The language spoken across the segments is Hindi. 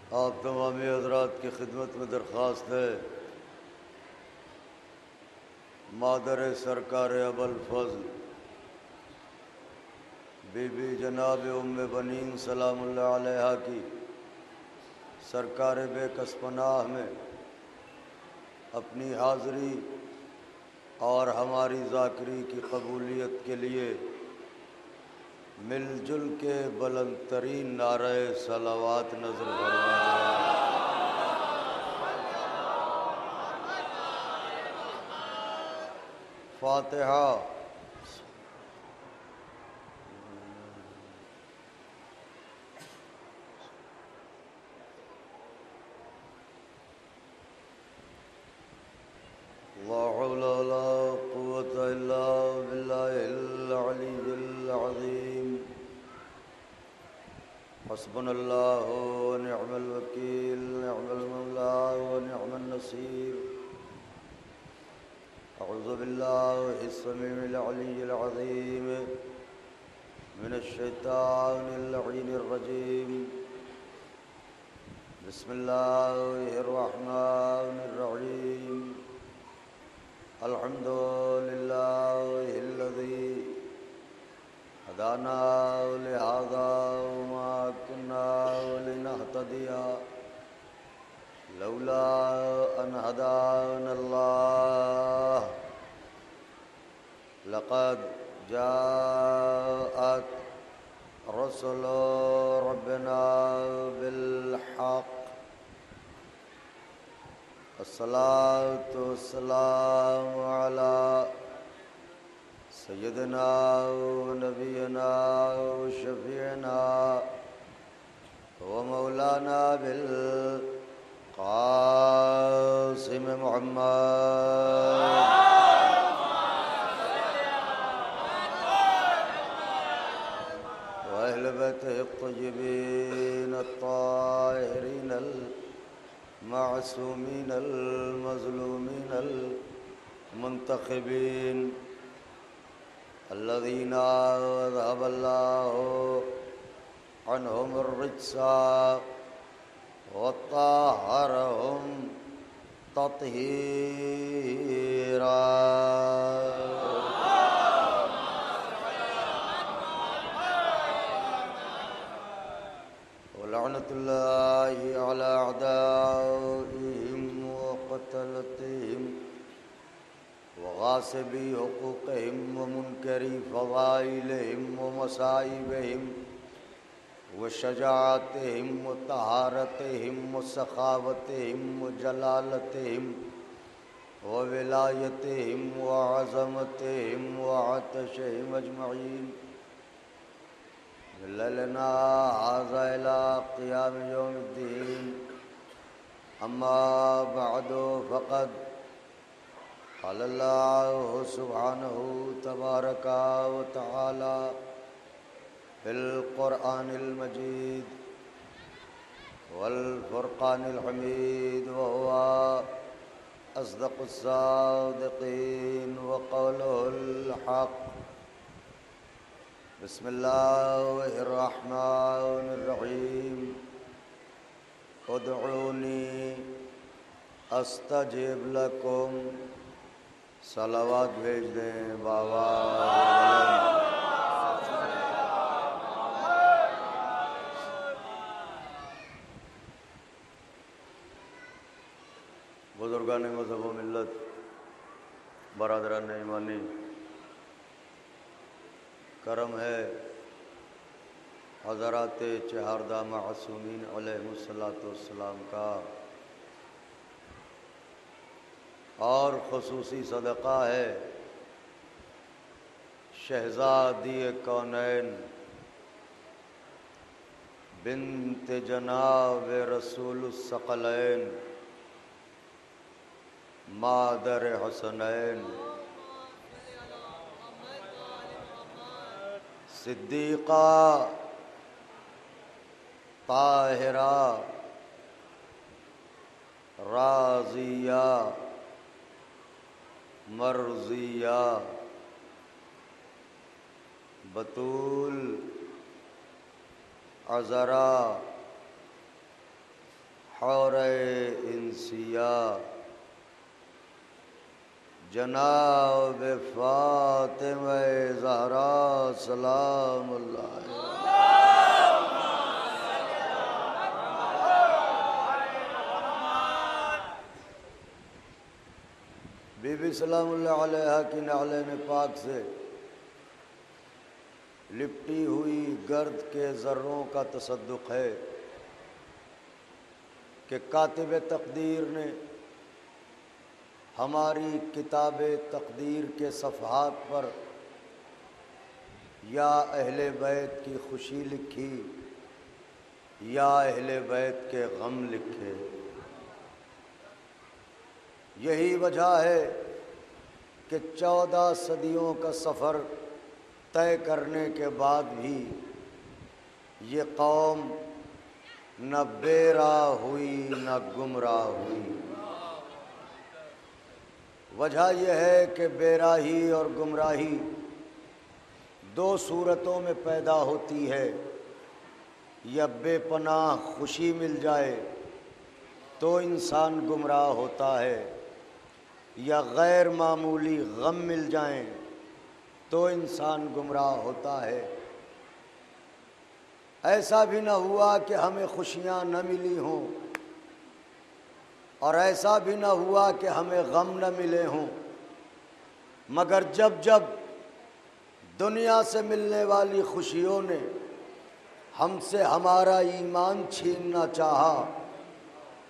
आप तमामी हजरात की खिदमत में दरख्वास्त है, मादर सरकार अबुल फज़ल बीबी जनाब उम्मे बनीन सलामुल्लाह अलैहा की सरकार बेकसपनाह में अपनी हाज़री और हमारी ज़ाकरी की कबूलियत के लिए मिलजुल के बुलंद तरीन नारे सलावात नज़र फरमाएं। फातिहा। ला हौला वला कुव्वता इल्ला बिल्लाहिल अलिय्यिल अज़ीम। हस्बुनल्लाहु व निअमल वकील, निअमल मौला व निअमन नसीर। अऊज़ु बिल्लाहिस समीउल अलीय्यिल अज़ीम मिनश शैतानिर लईनिर रजीम। बिस्मिल्लाहिर रहमानिर रहीम। अल्हम्दुलिल्लाहिल्लज़ी हदाना लिहाज़ा वमा कुन्ना लिनहतदिया लौला अन हदानल्लाह। लक़द जाअत रसूलु रब्बिना बिल-हक़। अस्सलातु वस्सलामु अला सय्यदिना व नबियना व शफ़ीना व मौलाना बिल क़ासिम मुहम्मद व अहले बैतिहि अत्तय्यबीन अत्ताहिरीन मासूमीन मज़लूमीन मुंतखबीन अल्लज़ीना अज़हबल्लाहु अन्हुम अर्रिज्सा वत्तहरहुम तत्हीरा। लअनतुल्लाहि अला अअदाइहिम व क़तलतिहिम व गासिबी हुक़ूक़िहिम व मुनकरी फ़ज़ाइलिहिम व मसाइबिहिम व शजाअतिहिम व तहारतिहिम व सखावतिहिम व जलालतिहिम व विलायतिहिम व अज़मतिहिम व अतशिहिम अजमईन ललना हाज़ा इला क़ियाम यौमिद्दीन। अम्मा बअदु फ़क़द क़ाल अल्लाहु सुब्हानहु तबारक व तआला फ़िल क़ुरआनिल मजीद वल फ़ुरक़ानिल हमीद व हुवा अस्दक़ुस सादिक़ीन व क़ौलुहुल हक़। बिस्मिल्लाहिर्रहमानिर्रहीम। उदऊनी अस्तजिब लकुम। सलावत भेज दें बाबा। बुजुर्गान मज़हब व मिल्लत, बरादरान ईमानी, करम है हज़रात चहारदा मासूमीन अलैहिमुस्सलाम का और ख़ुसूसी सदक़ा है शहज़ादी कौनैन बिन्त जनाब रसूलुस सकलैन मादर हसनैन सिद्दीक़ा ताहिरा राज़िया मर्ज़िया बतूल अज़रा हौरे इंसिया जनाब फातिमा ज़हरा सलामुल्लाह बीबी सलामुल्लाह अलैहा की नाले पाक से लिपटी हुई गर्द के ज़र्रों का तसद्दुक़ है कि कातिब तक़दीर ने हमारी किताब तक़दीर के सफ़हात पर या अहले बैत की खुशी लिखी या अहले बैत के गम लिखे। यही वजह है कि 14 सदियों का सफ़र तय करने के बाद भी ये कौम न बेराह हुई न गुमराह हुई। वजह यह है कि बेराही और गुमराही दो सूरतों में पैदा होती है, या बेपनाह खुशी मिल जाए तो इंसान गुमराह होता है, या गैर मामूली गम मिल जाएं तो इंसान गुमराह होता है। ऐसा भी न हुआ कि हमें खुशियाँ न मिली हों और ऐसा भी न हुआ कि हमें गम न मिले हों, मगर जब जब दुनिया से मिलने वाली खुशियों ने हमसे हमारा ईमान छीनना चाहा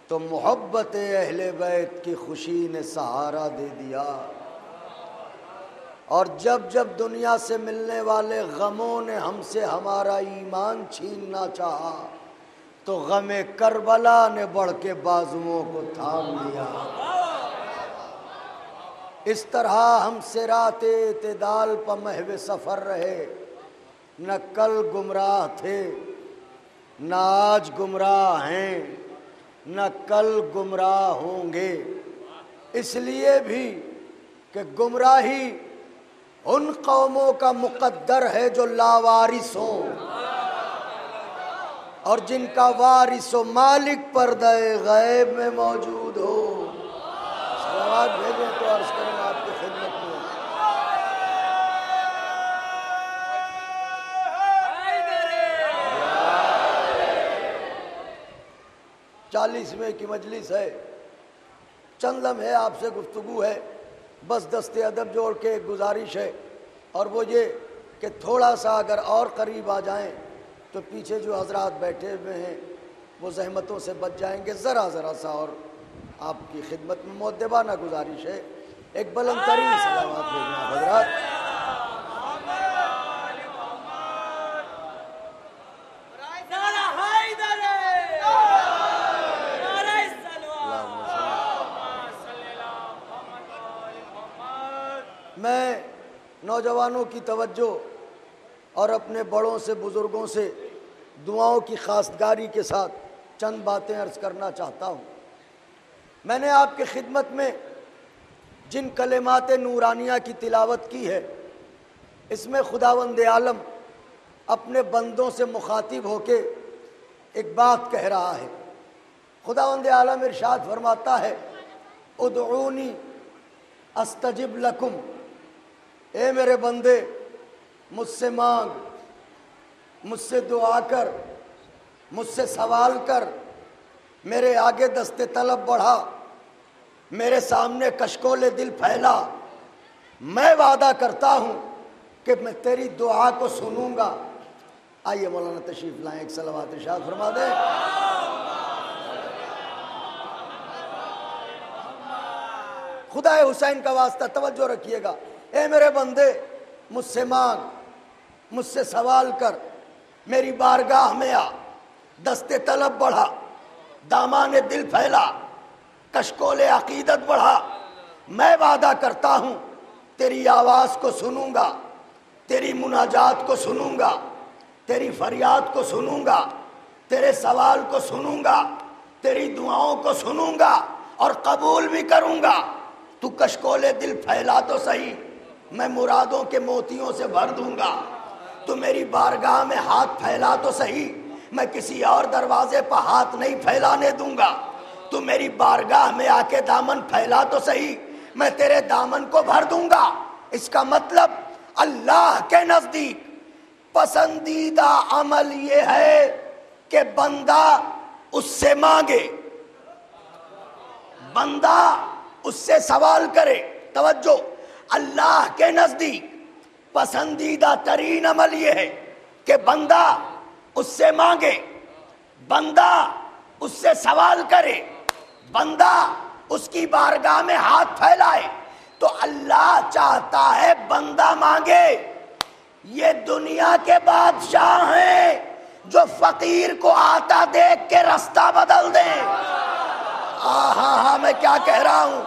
तो मोहब्बत अहले बैत की खुशी ने सहारा दे दिया, और जब जब दुनिया से मिलने वाले गमों ने हमसे हमारा ईमान छीनना चाहा तो गमे करबला ने बढ़ के बाजुओं को थाम लिया। इस तरह हम सिराते इत्तिदाल पर महवे सफ़र रहे, न कल गुमराह थे न आज गुमराह हैं न कल गुमराह होंगे। इसलिए भी कि गुमराही उन कौमों का मुक़द्दर है जो लावारिस हों और जिनका वारिस व मालिक पर्दे गैब में मौजूद हो। सलावत भेजें तो अर्ज़ करें आपकी खिदमत में। चालीसवें की मजलिस है, चंद लम्हे आपसे गुफ्तगू है, बस दस्ते अदब जोड़ के एक गुजारिश है, और वो ये कि थोड़ा सा अगर और करीब आ जाएं तो पीछे जो हजरात बैठे हुए हैं वो जहमतों से बच जाएंगे। ज़रा सा और आपकी खिदमत में मुअद्दबाना गुजारिश है, एक बुलंद तरीन सलावत भेजना हजरात। मैं नौजवानों की तवज्जो और अपने बड़ों से बुज़ुर्गों से दुआओं की खासगारी के साथ चंद बातें अर्ज़ करना चाहता हूँ। मैंने आपके खिदमत में जिन कलेमात नूरानिया की तिलावत की है, इसमें खुदावंद आलम अपने बंदों से मुखातिब होके एक बात कह रहा है। खुदावंद आलम इरशाद फरमाता है, उदऊनी अस्तजिब लकुम, ए मेरे बंदे मुझसे मांग, मुझसे दुआ कर, मुझसे सवाल कर, मेरे आगे दस्ते तलब बढ़ा, मेरे सामने कशकोले दिल फैला। मैं वादा करता हूँ कि मैं तेरी दुआ को सुनूंगा। आइए मौलाना तशरीफ लाएं, एक सलावत इरशाद फरमा दें। खुदा हुसैन का वास्ता तवज्जो रखिएगा। ए मेरे बंदे मुझसे मांग, मुझसे सवाल कर, मेरी बारगाह में आ, दस्ते तलब बढ़ा, दामाने दिल फैला, कशकोले अकीदत बढ़ा। मैं वादा करता हूँ तेरी आवाज़ को सुनूंगा, तेरी मुनाजात को सुनूंगा, तेरी फरियाद को सुनूंगा, तेरे सवाल को सुनूंगा, तेरी दुआओं को सुनूंगा और कबूल भी करूंगा। तू कशकोले दिल फैला तो सही, मैं मुरादों के मोतियों से भर दूंगा। तू मेरी बारगाह में हाथ फैला तो सही, मैं किसी और दरवाजे पर हाथ नहीं फैलाने दूंगा। तू मेरी बारगाह में आके दामन फैला तो सही, मैं तेरे दामन को भर दूंगा। इसका मतलब अल्लाह के नजदीक पसंदीदा अमल ये है कि बंदा उससे मांगे, बंदा उससे सवाल करे। तवज्जो, अल्लाह के नजदीक पसंदीदा तरीन अमल यह है कि बंदा उससे मांगे, बंदा उससे सवाल करे, बंदा उसकी बारगाह में हाथ फैलाए। तो अल्लाह चाहता है बंदा मांगे। ये दुनिया के बादशाह हैं जो फकीर को आता देख के रास्ता बदल दें। हाँ, मैं क्या कह रहा हूं,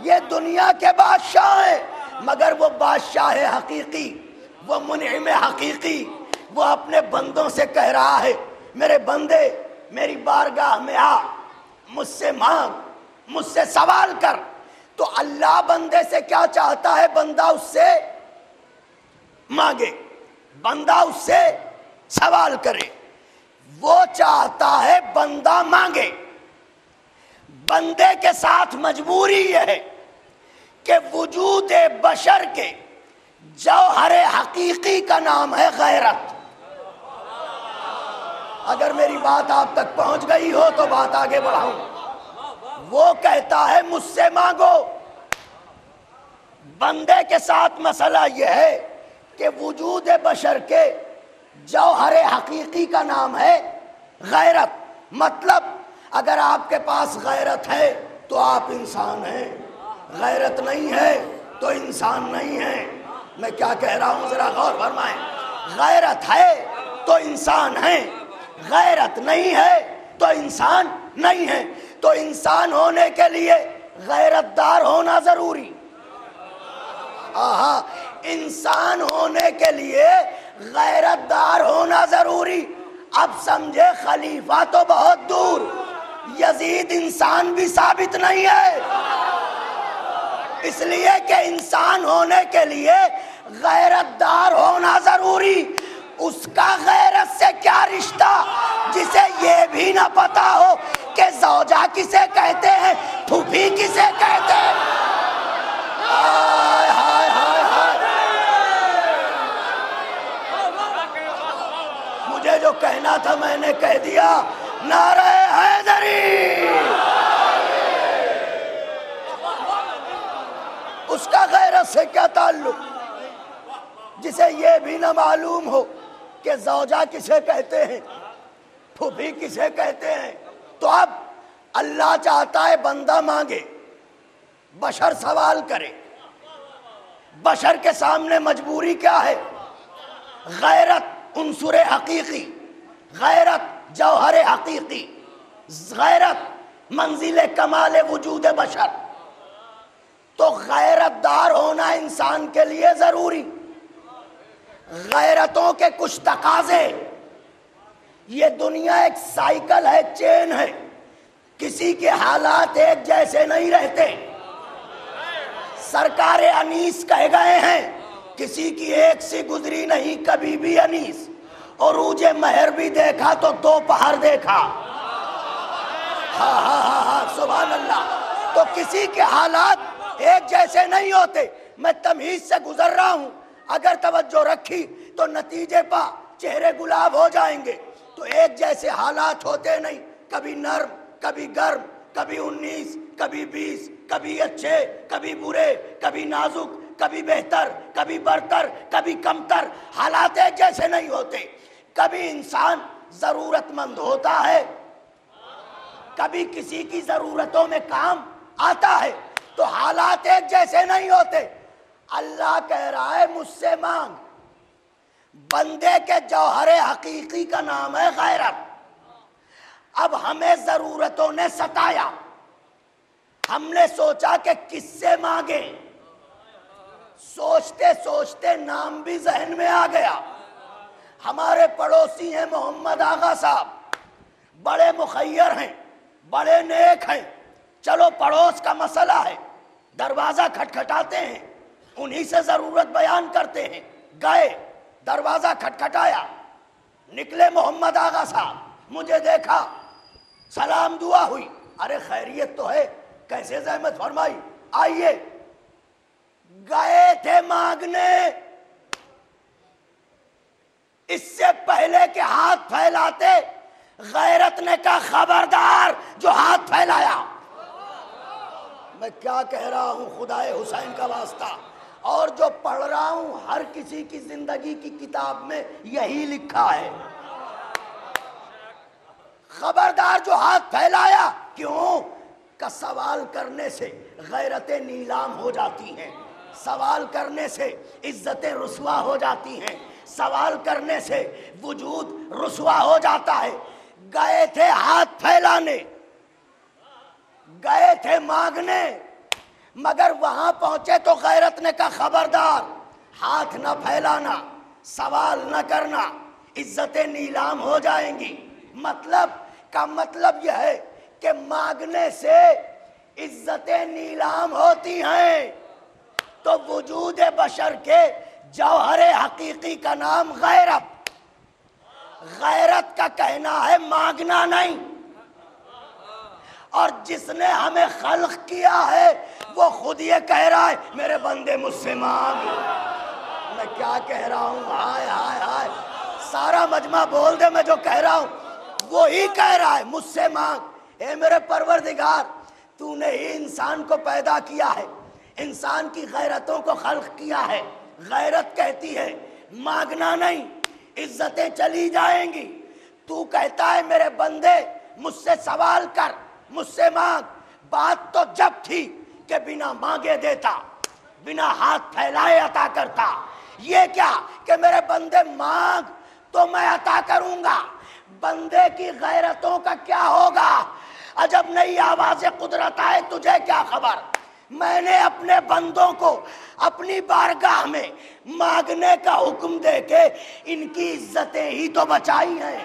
ये दुनिया के बादशाह हैं, मगर वो बादशाह है हकीकी, वो मुनइम हकीकी। वो अपने बंदों से कह रहा है, मेरे बंदे मेरी बारगाह में आ, मुझसे मांग, मुझसे सवाल कर। तो अल्लाह बंदे से क्या चाहता है? बंदा उससे मांगे, बंदा उससे सवाल करे। वो चाहता है बंदा मांगे। बंदे के साथ मजबूरी यह है कि वजूद बशर के जौहर हकीकी का नाम है गैरत। अगर मेरी बात आप तक पहुंच गई हो तो बात आगे बढ़ाऊं। वो कहता है मुझसे मांगो। बंदे के साथ मसला यह है कि वजूद बशर के जौहर हकीकी का नाम है गैरत। मतलब अगर आपके पास गैरत है तो आप इंसान हैं, गैरत नहीं है तो इंसान नहीं है। मैं क्या कह रहा हूं जरा गौर फरमाएं। गैरत है तो इंसान है, गैरत नहीं है तो इंसान नहीं है। तो इंसान होने के लिए गैरतदार होना जरूरी। आहा, इंसान होने के लिए गैरतदार होना जरूरी। अब समझे, खलीफा तो बहुत दूर, यजीद इंसान भी साबित नहीं है। इसलिए कि इंसान होने के लिए गैरतदार होना जरूरी। उसका गैरत से क्या रिश्ता जिसे ये भी ना पता हो कि ज़ौजा किसे कहते हैं, फूफी किसे कहते हैं। हाय हाय हाय हाय। मुझे जो कहना था मैंने कह दिया। नारे हैदरी। उसका गैरत से क्या ताल्लुक जिसे ये भी ना मालूम हो कि ज़ौजा किसे कहते हैं, फूफी किसे कहते हैं। तो अब अल्लाह चाहता है बंदा मांगे, बशर सवाल करे। बशर के सामने मजबूरी क्या है? गैरत उन्सुर हकीकी, गैरत जौहर हकीकी, गैरत मंजिल कमाल वजूद बशर। तो गैरतदार होना इंसान के लिए जरूरी। गैरतों के कुछ तकाजे। ये दुनिया एक साइकिल है, चेन है। किसी के हालात एक जैसे नहीं रहते। सरकारे अनीस कह गए हैं, किसी की एक सी गुजरी नहीं कभी भी अनीस। और ऊजे महर भी देखा तो दोपहर देखा। हा, सुभान अल्लाह। तो किसी के हालात एक जैसे नहीं होते। मैं तमीज से गुजर रहा हूं, अगर तवज्जो रखी तो नतीजे पा चेहरे गुलाब हो जाएंगे। तो एक जैसे हालात होते नहीं, कभी नर्म, कभी गर्म, कभी 19, कभी 20, कभी अच्छे, कभी बुरे, कभी नाजुक, कभी बेहतर, कभी बरतर, कभी कमतर। हालात एक जैसे नहीं होते। कभी इंसान जरूरतमंद होता है, कभी किसी की जरूरतों में काम आता है। तो हालात एक जैसे नहीं होते। अल्लाह कह रहा है मुझसे मांग। बंदे के जौहरे हकीकी का नाम है गैरत। अब हमें जरूरतों ने सताया, हमने सोचा कि किससे मांगे। सोचते सोचते नाम भी जहन में आ गया। हमारे पड़ोसी हैं मोहम्मद आगा साहब, बड़े मुखैर हैं, बड़े नेक हैं। चलो पड़ोस का मसला है, दरवाजा खटखटाते हैं, उन्हीं से जरूरत बयान करते हैं। गए, दरवाजा खटखटाया, निकले मोहम्मद आगा साहब। मुझे देखा, सलाम दुआ हुई, अरे खैरियत तो है, कैसे ज़हमत फरमाई, आइए। गए थे मांगने, इससे पहले के हाथ फैलाते गैरत ने कहा खबरदार जो हाथ फैलाया। मैं क्या कह रहा हूं, खुदाए हुसैन का वास्ता, और जो पढ़ रहा हूं हर किसी की जिंदगी की किताब में यही लिखा है, खबरदार जो हाथ फैलाया। क्यों? का सवाल करने से गैरतें नीलाम हो जाती हैं, सवाल करने से इज्जतें रुसवा हो जाती हैं, सवाल करने से वजूद रुसवा हो जाता है। गए थे हाथ फैलाने, गए थे मांगने, मगर वहां पहुंचे तो गैरत ने कहा खबरदार हाथ न फैलाना, सवाल न करना, इज्जतें नीलाम हो जाएंगी। मतलब का मतलब यह है कि मांगने से इज्जतें नीलाम होती हैं। तो वजूद बशर के जौहरे हकीकी का नाम गैरत। गैरत का कहना है मांगना नहीं, और जिसने हमें खल्क किया है वो खुद ये कह रहा है मेरे बंदे मुझसे मांग। मैं क्या कह रहा हूं, हाय हाय हाय, सारा मजमा बोल दे, मैं जो कह रहा हूं वो ही कह रहा है मुझसे मांग। ए मेरे परवरदिगार, तूने ही इंसान को पैदा किया है, इंसान की गैरतों को खल्क किया है। गैरत कहती है मांगना नहीं, इज्जतें चली जाएंगी। तू कहता है मेरे बंदे मुझसे सवाल कर, मुझसे मांग। बात तो जब थी कि बिना मांगे देता, बिना हाथ फैलाए अता करता। ये क्या कि मेरे बंदे मांग तो मैं अता करूंगा, बंदे की गैरतों का क्या होगा? अजब नई आवाज़ कुदरत आए, तुझे क्या खबर। मैंने अपने बंदों को अपनी बारगाह में मांगने का हुक्म देके इनकी इज्जतें ही तो बचाई हैं।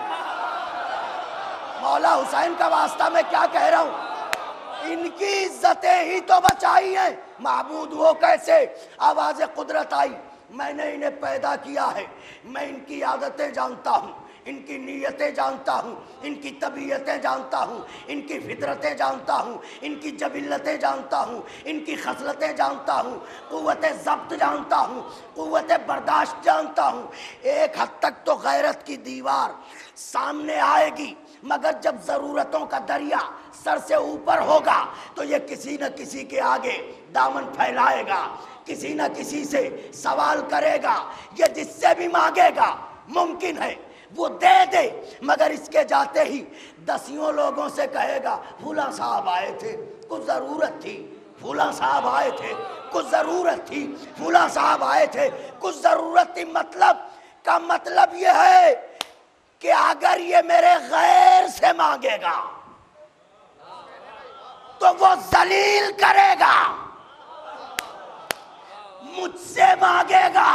मौला हुसैन का वास्ता मैं क्या कह रहा हूं, इनकी इज्जतें ही तो बचाई हैं। माबूद वो कैसे? आवाज़ कुदरत आई, मैंने इन्हें पैदा किया है, मैं इनकी आदतें जानता हूँ, इनकी नीयतें जानता हूँ, इनकी तबीयतें जानता हूँ, इनकी फितरतें जानता हूँ, इनकी जबिल्लतें जानता हूँ, इनकी खसलतें जानता हूँ, क़ुव्वत ज़ब्त जानता हूँ, क़ुव्वत बर्दाश्त जानता हूँ। एक हद तक तो गैरत की दीवार सामने आएगी, मगर जब ज़रूरतों का दरिया सर से ऊपर होगा तो ये किसी न किसी के आगे दामन फैलाएगा, किसी न किसी से सवाल करेगा। ये जिससे भी मांगेगा मुमकिन है वो दे दे, मगर इसके जाते ही दसियों लोगों से कहेगा फूला साहब आए थे, कुछ ज़रूरत थी, फूला साहब आए थे, कुछ ज़रूरत थी, फूला साहब आए थे, कुछ ज़रूरत थी। मतलब का मतलब ये है कि अगर ये मेरे गैर से मांगेगा तो वो जलील करेगा, मुझसे मांगेगा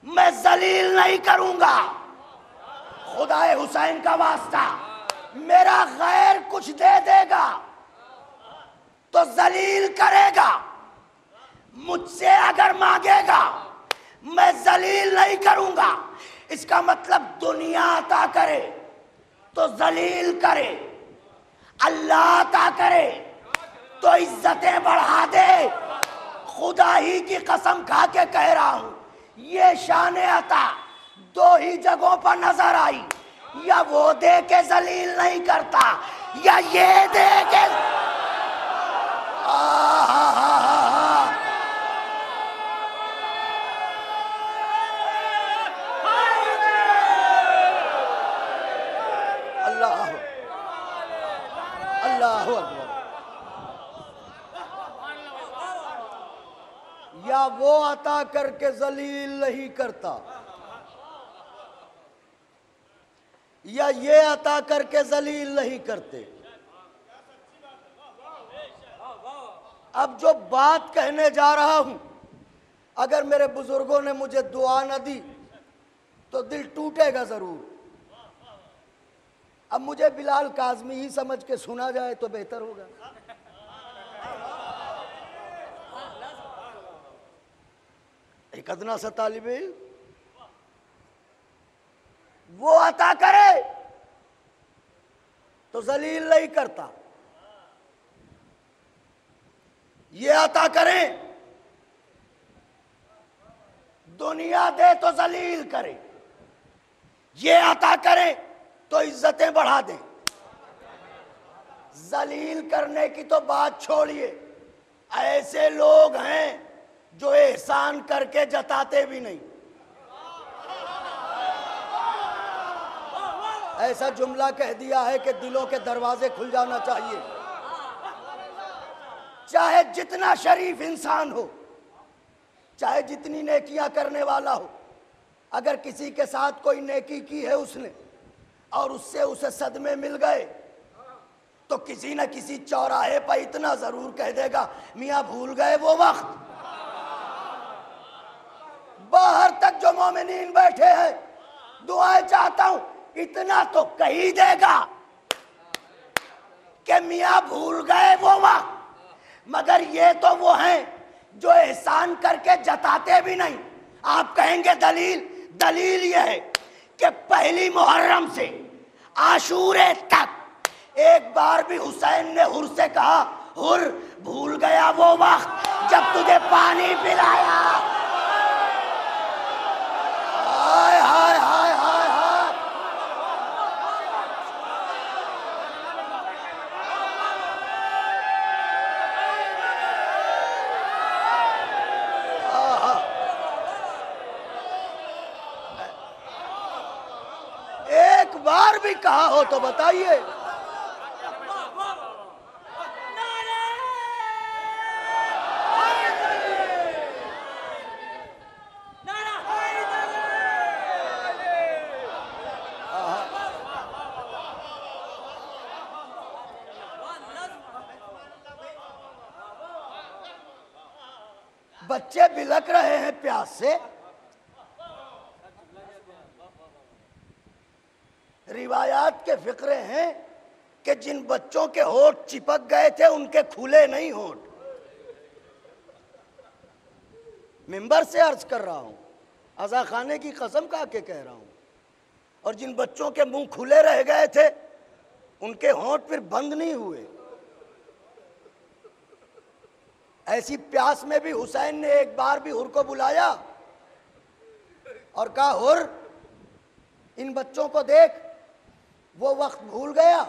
मैं जलील नहीं करूंगा। खुदाए हुसैन का वास्ता, मेरा गैर कुछ दे देगा तो जलील करेगा, मुझसे अगर मांगेगा मैं जलील नहीं करूंगा। इसका मतलब दुनिया अता करे तो जलील करे, अल्लाह अता करे तो इज्जतें बढ़ा दे। खुदा ही की कसम खा के कह रहा हूं, ये शान अता दो ही जगहों पर नजर आई, या वो दे के जलील नहीं करता या ये दे के। अल्लाह अल्लाह अकबर। या वो अता करके जलील नहीं करता, या ये अता करके जलील नहीं करते। अब जो बात कहने जा रहा हूं, अगर मेरे बुजुर्गों ने मुझे दुआ न दी तो दिल टूटेगा जरूर। अब मुझे बिलाल काज़मी ही समझ के सुना जाए तो बेहतर होगा। एक अदना सा तालिब इल्म वो अता करे तो जलील नहीं करता। ये अता करें, दुनिया दे तो जलील करे, ये अता करे तो इज्जतें बढ़ा दे। जलील करने की तो बात छोड़िए, ऐसे लोग हैं जो एहसान करके जताते भी नहीं। ऐसा जुमला कह दिया है कि दिलों के दरवाजे खुल जाना चाहिए। चाहे जितना शरीफ इंसान हो, चाहे जितनी नेकियां करने वाला हो, अगर किसी के साथ कोई नेकी की है उसने और उससे उसे सदमे मिल गए, तो किसी न किसी चौराहे पर इतना जरूर कह देगा, मियां भूल गए वो वक्त। बाहर तक जो मोमिनीन बैठे हैं, दुआएं चाहता हूं, इतना तो कही देगा कि मियां भूल गए वो वक्त। मगर ये तो वो हैं जो एहसान करके जताते भी नहीं। आप कहेंगे दलील, दलील ये है कि पहली मुहर्रम से आशूरे तक एक बार भी हुसैन ने हुर से कहा, हुर भूल गया वो वक्त जब तुझे पानी पिलाया। हाय हाय हाय हाय हाय। एक बार भी कहा हो तो बताइए। बच्चे बिलक रहे हैं प्यास से, रिवायात के फिक्रे हैं कि जिन बच्चों के होठ चिपक गए थे उनके खुले नहीं होठ। मिंबर से अर्ज कर रहा हूं, अज़ा खाने की कसम खा के कह रहा हूं। और जिन बच्चों के मुंह खुले रह गए थे उनके होठ फिर बंद नहीं हुए। ऐसी प्यास में भी हुसैन ने एक बार भी हुर को बुलाया और कहा, हुर इन बच्चों को देख, वो वक्त भूल गया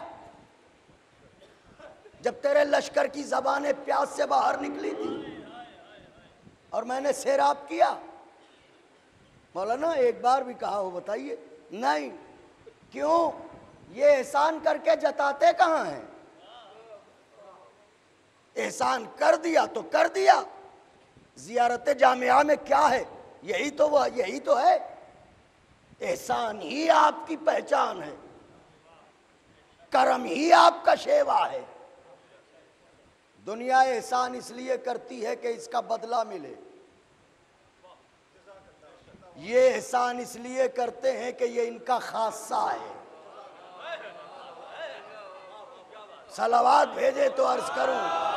जब तेरे लश्कर की जबानें प्यास से बाहर निकली थी और मैंने सैराब किया। मौलाना एक बार भी कहा हो बताइए? नहीं। क्यों? ये एहसान करके जताते कहाँ हैं? एहसान कर दिया तो कर दिया। जियारत जामिया में क्या है? यही तो है। एहसान ही आपकी पहचान है, करम ही आपका शेवा है। दुनिया एहसान इसलिए करती है कि इसका बदला मिले, ये एहसान इसलिए करते हैं कि ये इनका खासा है। सलावात भेजे तो अर्ज करूं,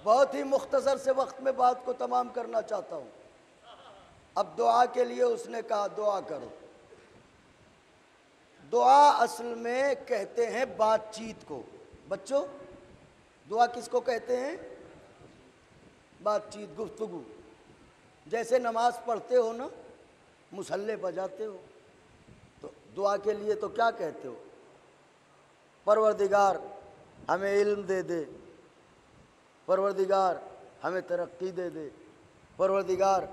बहुत ही मुख्तसर से वक्त में बात को तमाम करना चाहता हूं। अब दुआ के लिए उसने कहा दुआ करो। दुआ असल में कहते हैं बातचीत को। बच्चों, दुआ किसको कहते हैं? बातचीत, गुफ्तगू। जैसे नमाज पढ़ते हो ना, मुसल्ले पर जाते हो, तो दुआ के लिए तो क्या कहते हो? परवरदिगार हमें इल्म दे दे, परवरदिगार हमें तरक्की दे दे, परवरदिगार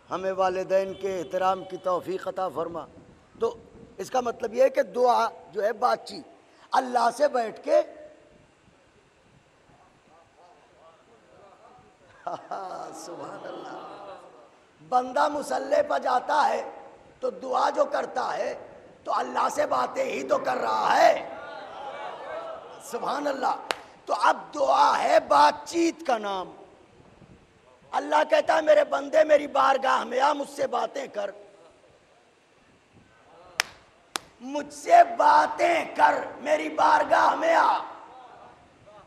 हमें वालिदैन के एहतराम की तौफीक अता फरमा। तो इसका मतलब यह है कि दुआ जो है बातचीत, अल्लाह से बैठ के सुभान अल्लाह। बंदा मुसल्ले पर जाता है तो दुआ जो करता है तो अल्लाह से बातें ही तो कर रहा है। सुभान अल्लाह। तो अब दुआ है बातचीत का नाम। अल्लाह कहता है मेरे बंदे मेरी बारगाह में आ, मुझसे बातें कर, मुझसे बातें कर, मेरी बारगाह में आ।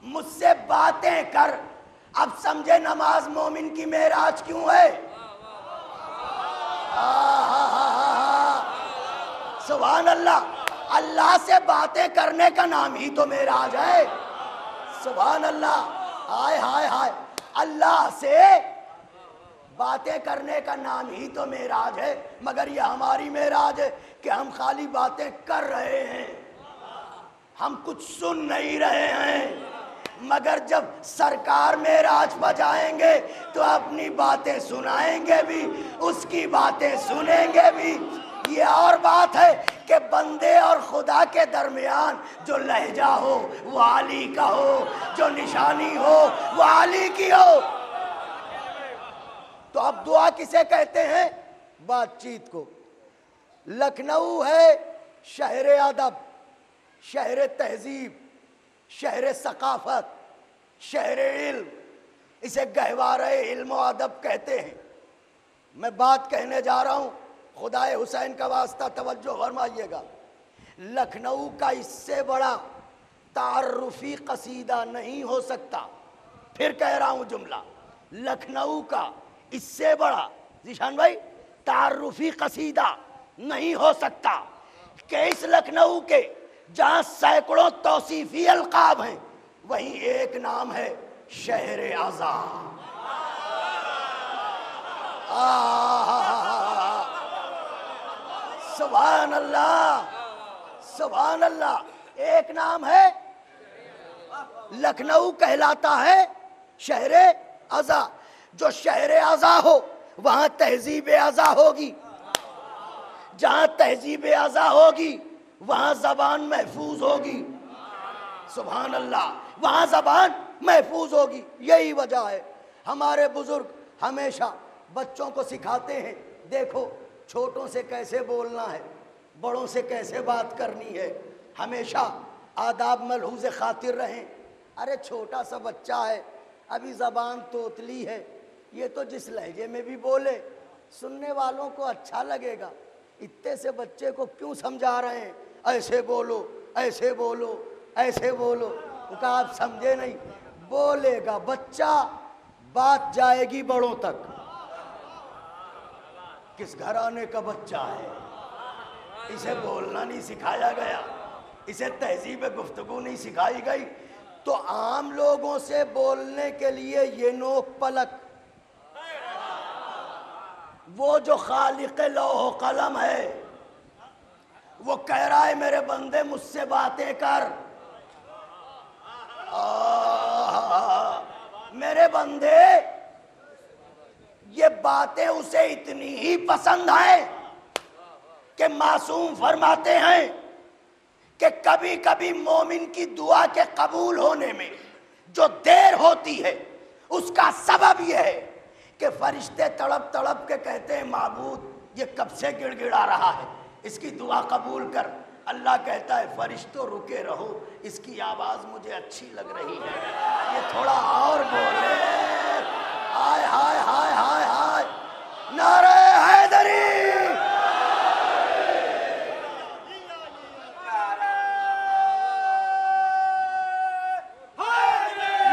मुझसे बातें कर। अब समझे नमाज मोमिन की मेराज क्यों है। सुभान अल्लाह। अल्लाह से बातें करने का नाम ही तो मेराज है। सुभान अल्लाह। हाय हाय हाय। अल्लाह से बातें करने का नाम ही तो मेराज है। मगर ये हमारी मेराज है कि हम खाली बातें कर रहे हैं, हम कुछ सुन नहीं रहे हैं। मगर जब सरकार मेराज पर जाएंगे तो अपनी बातें सुनाएंगे भी, उसकी बातें सुनेंगे भी। ये और बात है कि बंदे और खुदा के दरमियान जो लहजा हो वो अली का हो, जो निशानी हो वो अली की हो। तो अब दुआ किसे कहते हैं? बातचीत को। लखनऊ है शहर अदब, शहर तहजीब, शहर सकाफत, शहर इल्म। इसे गहवारे इल्म और अदब कहते हैं। मैं बात कहने जा रहा हूं, खुदाए हुसैन का वास्ता तवज्जो फरमाइएगा। लखनऊ का इससे बड़ा तारुफी कसीदा नहीं हो सकता। फिर कह रहा हूं जुमला, लखनऊ का इससे बड़ा जीशान भाई तारुफी कसीदा नहीं हो सकता कि इस लखनऊ के जहां सैकड़ों तौसीफी अलकाब हैं, वहीं एक नाम है शहर आज़ा। सुभान अल्लाह, सुभान अल्लाह। एक नाम है, लखनऊ कहलाता है शहर आज़ा। जो शहर आज़ा हो वहां तहजीब आज़ा होगी, जहां तहजीब आज़ा होगी वहां जबान महफूज होगी। सुभान अल्लाह। वहां जबान महफूज होगी। यही वजह है हमारे बुजुर्ग हमेशा बच्चों को सिखाते हैं, देखो छोटों से कैसे बोलना है, बड़ों से कैसे बात करनी है, हमेशा आदाब मलहूज़ खातिर रहें। अरे छोटा सा बच्चा है, अभी ज़बान तोतली है, ये तो जिस लहजे में भी बोले सुनने वालों को अच्छा लगेगा। इतने से बच्चे को क्यों समझा रहे हैं, ऐसे बोलो, ऐसे बोलो, ऐसे बोलो। उनका आप समझे नहीं, बोलेगा बच्चा, बात जाएगी बड़ों तक। किस घराने का बच्चा है, इसे बोलना नहीं सिखाया गया, इसे तहजीब गुफ्तगू नहीं सिखाई गई। तो आम लोगों से बोलने के लिए ये नोक पलक, वो जो खालिक लौह कलम है वो कह रहा है मेरे बंदे मुझसे बातें कर। मेरे बंदे, ये बातें उसे इतनी ही पसंद हैं कि मासूम फरमाते हैं कि कभी कभी मोमिन की दुआ के कबूल होने में जो देर होती है उसका सबब यह है कि फरिश्ते तड़प तड़प के कहते हैं माबूद ये कब से गिड़गिड़ा रहा है, इसकी दुआ कबूल कर। अल्लाह कहता है फरिश्तों रुके रहो, इसकी आवाज़ मुझे अच्छी लग रही है, ये थोड़ा और बोले। हाय हाय हाय हाय हाय, नारे हैदरी।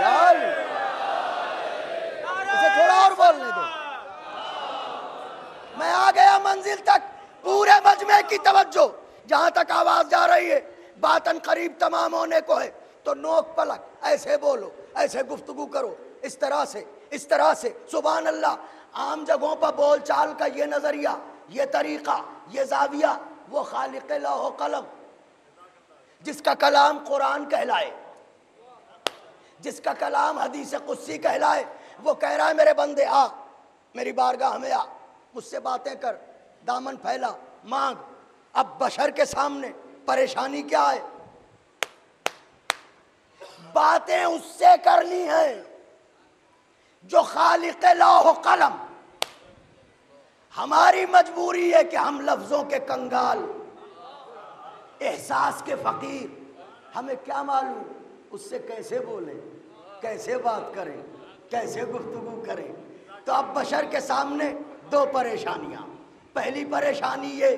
यार इसे थोड़ा और बोलने दो। मैं आ गया मंजिल तक, पूरे मजमे की तवज्जो जहां तक आवाज जा रही है, बातन करीब तमाम होने को है। तो नोक पलक ऐसे बोलो, ऐसे गुफ्तगू करो, इस तरह से, इस तरह से। सुभान अल्लाह। आम जगहों पर बोल चाल का ये नजरिया, ये तरीका, ये जाविया, वो खालिक लौह कलम जिसका कलाम कुरान कहलाए, जिसका कलाम हदीस कुस्सी कहलाए, वो कह रहा है मेरे बंदे आ, मेरी बारगाह में आ, मुझसे बातें कर, दामन फैला, मांग। अब बशर के सामने परेशानी क्या है, बातें उससे करनी है जो खालिक लौह कलम। हमारी मजबूरी है कि हम लफ्जों के कंगाल, एहसास के फकीर, हमें क्या मालूम उससे कैसे बोलें, कैसे बात करें, कैसे गुफ्तगू करें। तो अब बशर के सामने दो परेशानियां। पहली परेशानी ये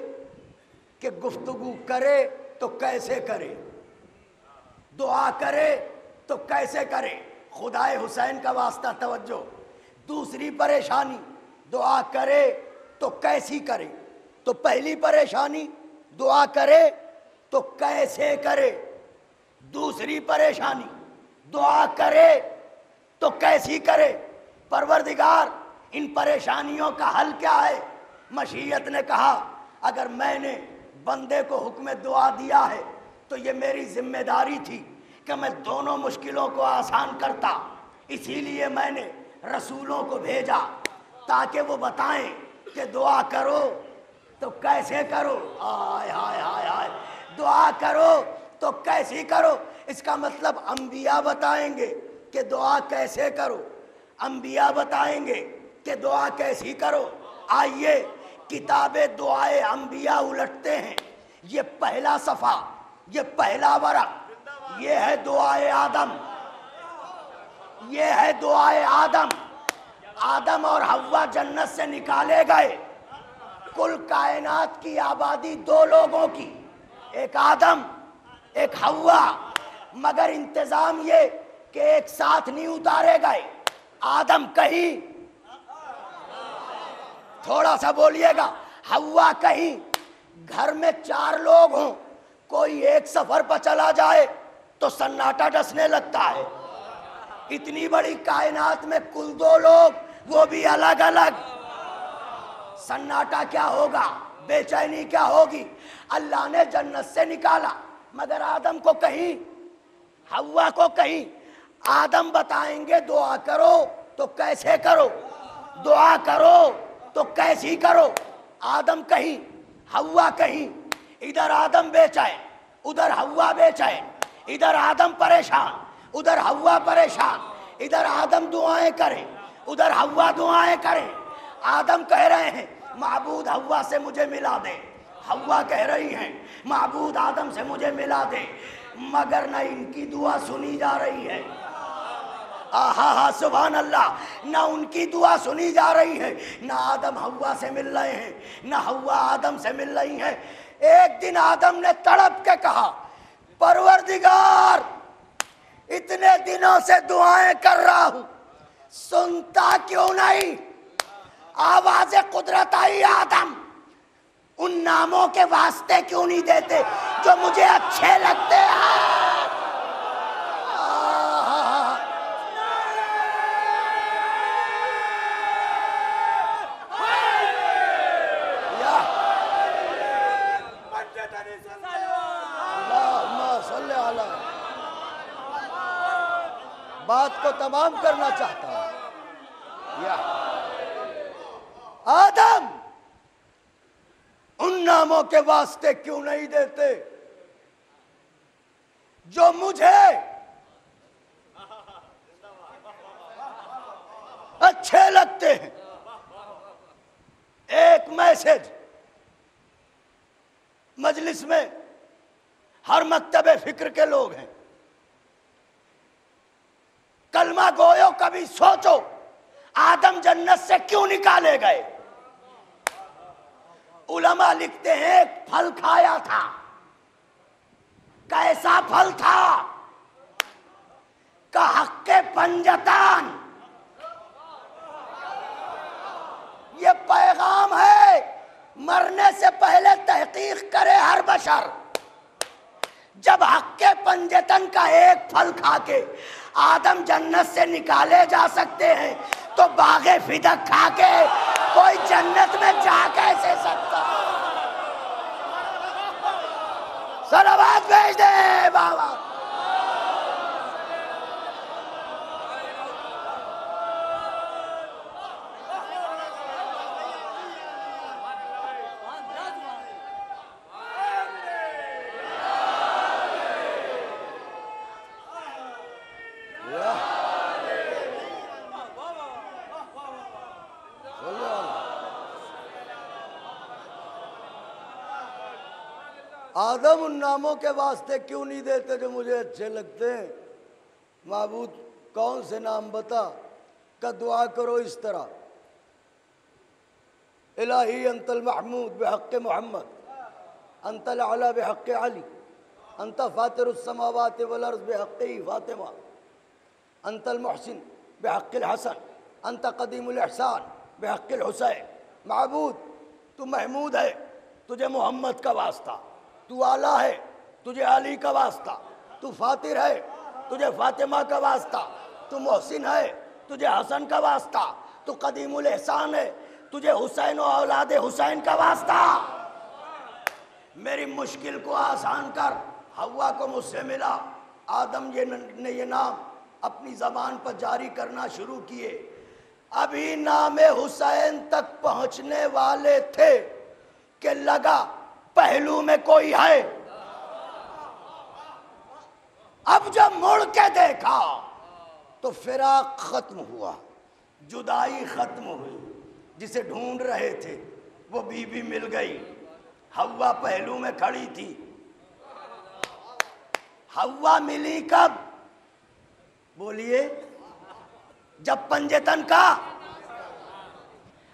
कि गुफ्तगू करे तो कैसे करे, दुआ करे तो कैसे करे, खुदाए हुसैन का वास्ता तवज्जो। दूसरी परेशानी, दुआ करे तो कैसी करे। तो पहली परेशानी, दुआ करे तो कैसे करे। दूसरी परेशानी, दुआ करे तो कैसी करे। परवरदिगार, इन परेशानियों का हल क्या है। मशीयत ने कहा, अगर मैंने बंदे को हुक्म दुआ दिया है तो ये मेरी जिम्मेदारी थी कि मैं दोनों मुश्किलों को आसान करता। इसीलिए मैंने रसूलों को भेजा ताकि वो बताएं कि दुआ करो तो कैसे करो। हाय हाय हाय हाय, दुआ करो तो कैसी करो। इसका मतलब अंबिया बताएंगे कि दुआ कैसे करो, अंबिया बताएंगे कि दुआ कैसी करो। आइए किताबे दुआए अंबिया उलटते हैं। ये पहला सफ़ा, ये पहला वरक, ये है दुआए आदम, ये है दुआए आदम। आदम और हव्वा जन्नत से निकाले गए। कुल कायनात की आबादी दो लोगों की, एक आदम एक हव्वा, मगर इंतजाम ये कि एक साथ नहीं उतारे गए। आदम कहीं, थोड़ा सा बोलिएगा, हव्वा कहीं। घर में 4 लोग हों, कोई एक सफर पर चला जाए तो सन्नाटा डसने लगता है। इतनी बड़ी कायनात में कुल 2 लोग, वो भी अलग अलग, सन्नाटा क्या होगा, बेचैनी क्या होगी। अल्लाह ने जन्नत से निकाला, मगर आदम को कहीं, हव्वा को कहीं। आदम बताएंगे दुआ करो तो कैसे करो, दुआ करो तो कैसी करो। आदम कहीं, हव्वा कहीं। इधर आदम बेचैन, उधर हव्वा बेचैन। इधर आदम परेशान, उधर हव्वा परेशान। इधर आदम दुआएं करे, उधर हव्वा दुआएं करे। आदम कह रहे हैं माबूद हव्वा से मुझे मिला दे, हव्वा कह रही हैं माबूद आदम से मुझे मिला दे, मगर न इनकी दुआ सुनी जा रही है। आहा हा सुभान अल्लाह, ना उनकी दुआ सुनी जा रही है, ना आदम हव्वा से मिल रहे हैं, ना हव्वा आदम से मिल रही है। एक दिन आदम ने तड़प के कहा, परवरदिगार, इतने दिनों से दुआएं कर रहा हूं, सुनता क्यों नहीं। आवाज़े कुदरत आई, आदम उन नामों के वास्ते क्यों नहीं देते जो मुझे अच्छे लगते हैं। बात को तमाम करना चाहता हूं। या आदम, उन नामों के वास्ते क्यों नहीं देते जो मुझे अच्छे लगते हैं। एक मैसेज मजलिस में हर मकतबे फिक्र के लोग हैं, कलमा गोयो, कभी सोचो आदम जन्नत से क्यों निकाले गए। उलमा लिखते हैं एक फल खाया था। कैसा फल था, का हक्के पंजतान। ये पैगाम है, मरने से पहले तहकीक करे हर बशर। जब हक्के पंजतन का एक फल खाके आदम जन्नत से निकाले जा सकते हैं, तो बागे फिदक खाके कोई जन्नत में जा कैसे सकता। सलावत भेज दे बाबा। आदम उन नामों के वास्ते क्यों नहीं देते जो मुझे अच्छे लगते हैं। माबूद कौन से नाम बता, का दुआ करो इस तरह, इलाही अंतल महमूद बेहक़ मोहम्मद, अंतल आला बेहक़ अली, अंत फातिरुस समावाति वल अर्ज़ बेहक़्क़ी फातिमा, अंतल मोहसिन बेहक़िल हसन, अंत कदीमुल एहसान बेहक़िल हुसैन। माबूद तू महमूद है, तुझे मोहम्मद का वास्ता। तू आला है, तुझे अली का वास्ता। तू फातिर है, तुझे फातिमा का वास्ता। तू मोहसिन है, तुझे हसन का वास्ता। तू कदीमुल एहसान है, तुझे हुसैन और औलाद हुसैन का वास्ता। मेरी मुश्किल को आसान कर। हवा को मुझसे मिला, आदम ने ये नाम अपनी ज़बान पर जारी करना शुरू किए। अभी नाम हुसैन तक पहुंचने वाले थे कि लगा पहलू में कोई है। अब जब मुड़ के देखा तो फिराक खत्म हुआ, जुदाई खत्म हुई। जिसे ढूंढ रहे थे वो बीबी मिल गई। हवा पहलू में खड़ी थी। हवा मिली कब? बोलिए, जब पंजेतन का।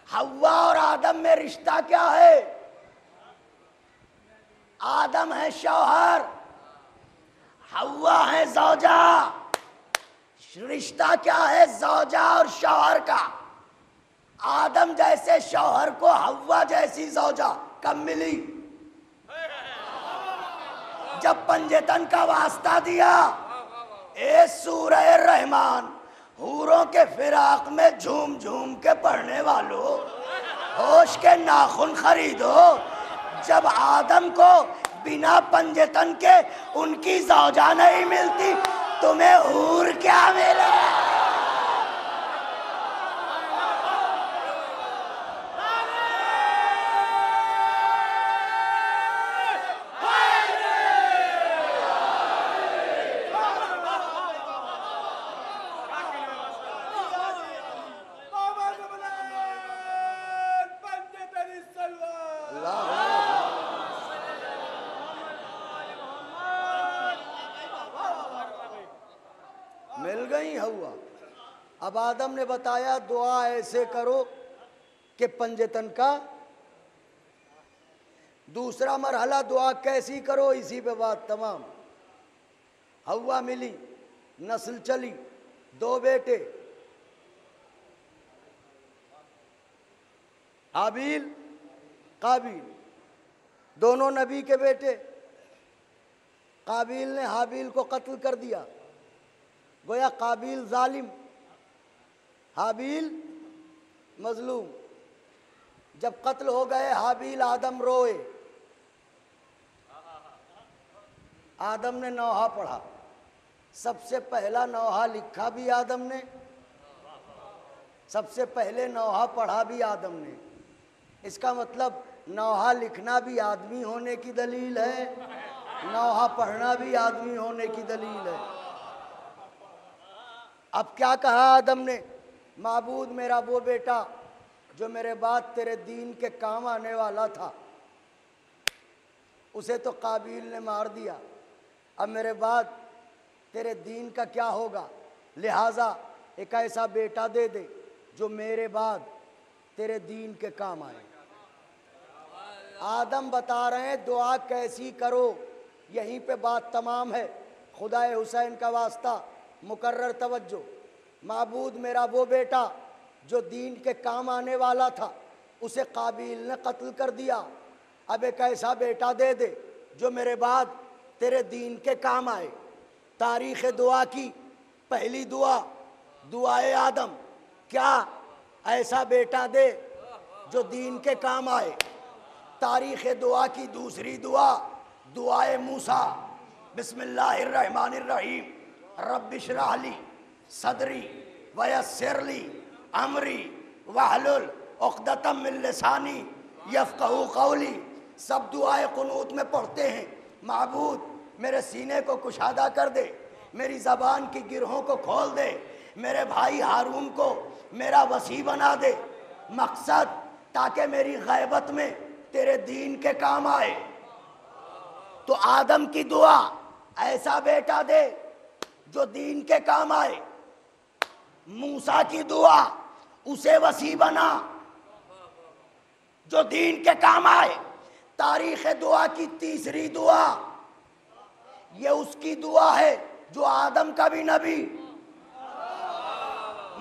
हवा और आदम में रिश्ता क्या है? आदम है शौहर, हवा है ज़ौजा। रिश्ता क्या है ज़ौजा और शौहर का? आदम जैसे शौहर को हवा जैसी ज़ौजा कब मिली? जब पंजेतन का वास्ता दिया। ए सूरह रहमान हूरों के फिराक में झूम झूम के पढ़ने वालों, होश के नाखून खरीदो। जब आदम को बिना पंजेतन के उनकी ज़ौजा नहीं मिलती, तुम्हें हूर क्या मिले? मिल गई हवा। अब आदम ने बताया दुआ ऐसे करो कि पंजेतन का। दूसरा मरहला दुआ कैसी करो, इसी पे बात तमाम। हवा मिली, नस्ल चली, 2 बेटे हाबील काबिल, दोनों नबी के बेटे। काबिल ने हाबील को कत्ल कर दिया। गोया काबिल जालिम, हाबील मजलूम। जब कत्ल हो गए हाबील, आदम रोए। आदम ने नौहा पढ़ा। सबसे पहला नौहा लिखा भी आदम ने, सबसे पहले नौहा पढ़ा भी आदम ने। इसका मतलब नौहा लिखना भी आदमी होने की दलील है, नौहा पढ़ना भी आदमी होने की दलील है। अब क्या कहा आदम ने? माबूद मेरा वो बेटा जो मेरे बाद तेरे दीन के काम आने वाला था, उसे तो काबिल ने मार दिया। अब मेरे बाद तेरे दीन का क्या होगा? लिहाजा एक ऐसा बेटा दे दे जो मेरे बाद तेरे दीन के काम आए। आदम बता रहे हैं दुआ कैसी करो, यहीं पे बात तमाम है। खुदाए हुसैन का वास्ता, मुकर्रर तवज्जो। माबूद मेरा वो बेटा जो दीन के काम आने वाला था, उसे काबिल ने कत्ल कर दिया। अब एक ऐसा बेटा दे दे जो मेरे बाद तेरे दीन के काम आए। तारीख़ दुआ की पहली दुआ दुआए आदम। क्या ऐसा बेटा दे जो दीन के काम आए। तारीख़ दुआ की दूसरी दुआ दुआए मूसा। बिस्मिल्लाहिर्रहमानिर्रहीम। रब्बिश्रह ली सदरी वयस्सिर ली अमरी वहलुल उक़दतम मिन लिसानी यफ़क़हू क़ौली। सब दुआए क़ुनूत में पढ़ते हैं। माबूद मेरे सीने को कुशादा कर दे, मेरी ज़बान की गिरहों को खोल दे, मेरे भाई हारून को मेरा वसी बना दे। मकसद ताकि मेरी ग़ैबत में तेरे दीन के काम आए। तो आदम की दुआ ऐसा बेटा दे जो दीन के काम आए। मूसा की दुआ उसे वसी बना जो दीन के काम आए। तारीख़ दुआ की तीसरी दुआ ये उसकी दुआ है जो आदम का भी नबी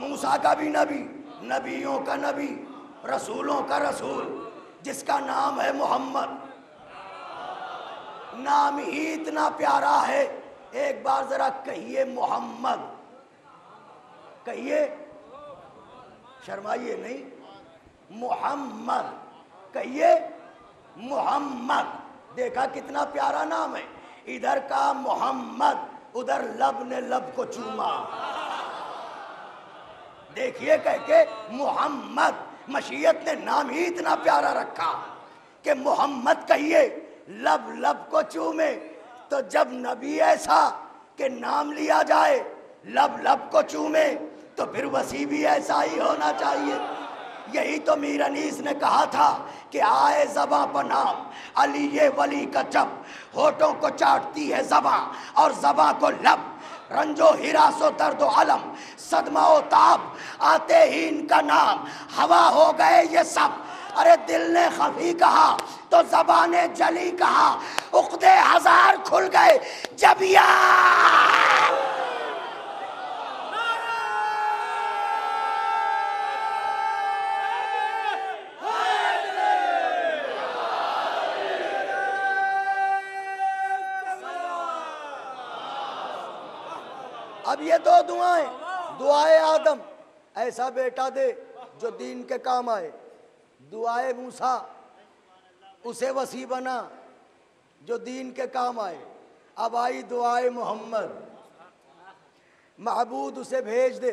मूसा का भी नबी, नबियों का नबी, रसूलों का रसूल, जिसका नाम है मोहम्मद। नाम ही इतना प्यारा है, एक बार जरा कहिए मोहम्मद, कहिए, शर्माइए नहीं, मोहम्मद कहिए, मोहम्मद। देखा कितना प्यारा नाम है, इधर का मोहम्मद, उधर लब ने लब को चूमा। देखिए कह के मोहम्मद, मशीयत ने नाम ही इतना प्यारा रखा कि मोहम्मद कहिए, लब लब को चूमे। तो जब नबी ऐसा कि नाम लिया जाए लब लब को चूमे, तो फिर वसी भी ऐसा ही होना चाहिए। यही तो मीर अनीस ने कहा था कि आए ज़बां पर नाम अली ये वली का जब, होठों को चाटती है ज़बां और ज़बां को लब, रंजो हिरासो दर्दो अलम सदमा ओ ताब, आते ही इनका नाम हवा हो गए ये सब। अरे दिल ने खफी कहा तो ज़बाने जली कहा, उक़्दे हजार खुल गए जब या। अब ये दो दुआएं, दुआए आदम, ऐसा बेटा दे जो दीन के काम आए, दुआए मूसा, उसे वसी बना जो दीन के काम आए। अब आई दुआए मोहम्मद, महबूद उसे भेज दे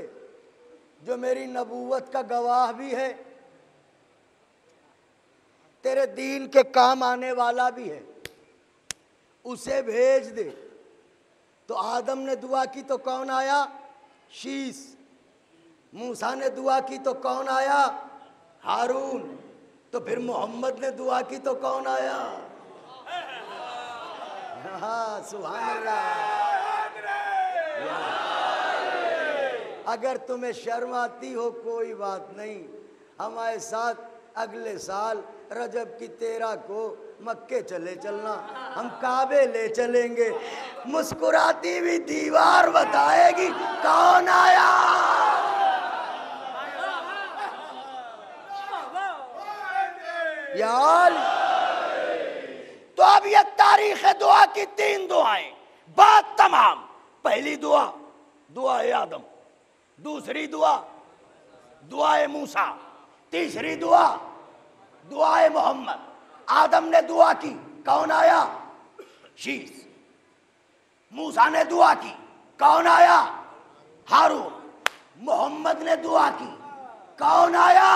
जो मेरी नबूवत का गवाह भी है, तेरे दीन के काम आने वाला भी है, उसे भेज दे। तो आदम ने दुआ की तो कौन आया? शीश। मूसा ने दुआ की तो कौन आया? हारून। तो फिर मोहम्मद ने दुआ की तो कौन आया? हाँ, सुभान अल्लाह। अगर तुम्हें शर्म आती हो कोई बात नहीं, हमारे साथ अगले साल रजब की 13 को मक्के चले चलना, हम काबे ले चलेंगे, मुस्कुराती हुई दीवार बताएगी कौन आया। यार तो अब ये तारीख दुआ की 3 दुआएं, बात तमाम। पहली दुआ दुआए आदम, दूसरी दुआ दुआए मूसा, तीसरी दुआ दुआए मोहम्मद। आदम ने दुआ की, कौन आया? शीश। मूसा ने दुआ की, कौन आया? हारून। मोहम्मद ने दुआ की, कौन आया?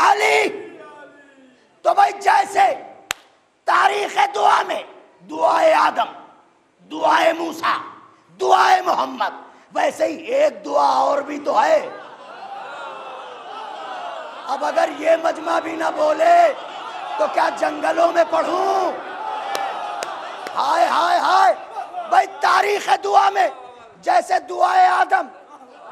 अली। तो भाई जैसे तारीख दुआ में दुआए आदम, दुआए मूसा, दुआए मोहम्मद, वैसे ही एक दुआ और भी तो है। अब अगर ये मजमा भी ना बोले तो क्या जंगलों में पढ़ूं? हाय हाय हाय। भाई तारीख दुआ में जैसे दुआए आदम,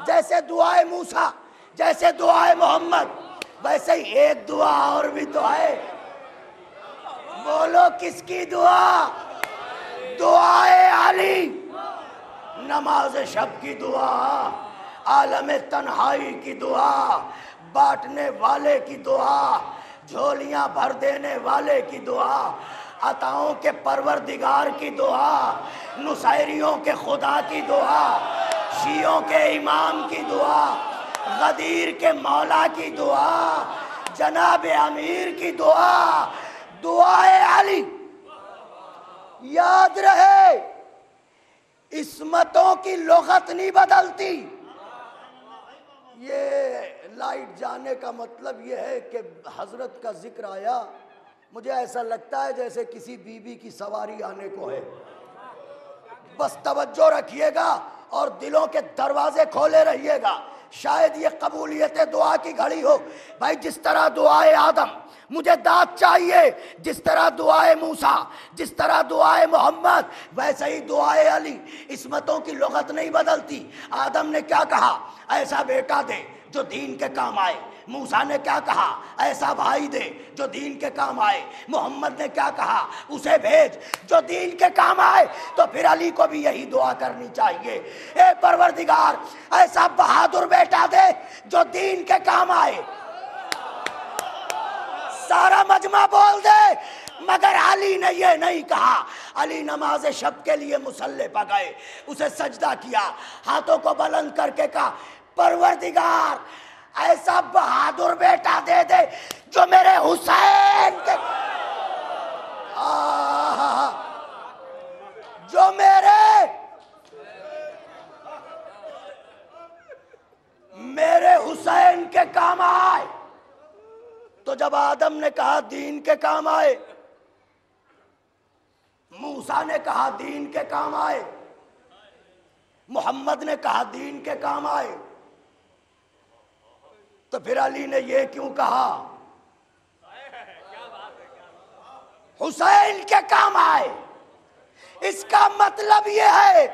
जैसे दुआए मूसा, जैसे दुआए मोहम्मद, वैसे ही एक दुआ और भी तो है। बोलो किसकी दुआ? दुआए अली। नमाज शब की दुआ, आलम तन्हाई की दुआ, बांटने वाले की दुआ, झोलियां भर देने वाले की दुआ, अताओं के परवरदिगार की दुआ, नुसैरियों के खुदा की दुआ, शियों के इमाम की दुआ, गदीर के मौला की दुआ, जनाब अमीर की दुआ, दुआए अली। याद रहे, इस्मतों की लुगत नहीं बदलती। ये लाइट जाने का मतलब ये है कि हजरत का जिक्र आया, मुझे ऐसा लगता है जैसे किसी बीबी की सवारी आने को है। बस तवज्जो रखिएगा और दिलों के दरवाजे खोले रहिएगा, शायद ये कबूलियत दुआ की घड़ी हो। भाई जिस तरह दुआए आदम मुझे दाद चाहिए, जिस तरह दुआए मूसा, जिस तरह दुआए मोहम्मद, वैसे ही दुआए अली। इस्मतों की लुगत नहीं बदलती। आदम ने क्या कहा? ऐसा बेटा दे जो दीन के काम आए। मूसा ने क्या कहा? ऐसा भाई दे जो दीन के काम आए। मोहम्मद ने क्या कहा? उसे भेज जो दीन के काम आए। तो फिर अली को भी यही दुआ करनी चाहिए, ए परवरदिगार ऐसा काम आए। सारा मजमा बोल दे। मगर अली ने ये नहीं कहा। अली नमाज शब के लिए मुसल्ले पर गए, उसे सजदा किया, हाथों को बुलंद करके कहा, परवरदिगार ऐसा बहादुर बेटा दे दे जो मेरे हुसैन के जो मेरे हुसैन के काम आए। तो जब आदम ने कहा दीन के काम आए, मूसा ने कहा दीन के काम आए, मोहम्मद ने कहा दीन के काम आए, तो फिर अली ने यह क्यों कहा हुसैन के काम आए? इसका मतलब यह है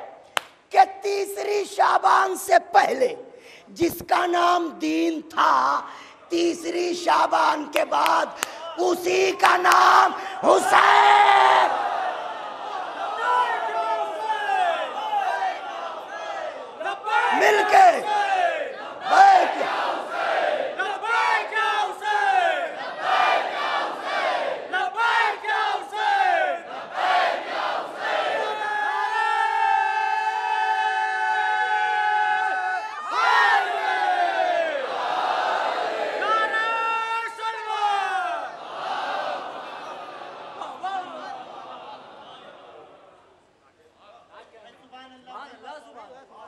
कि तीसरी शाबान से पहले जिसका नाम दीन था, तीसरी शाबान के बाद उसी का नाम हुसैन। मिलके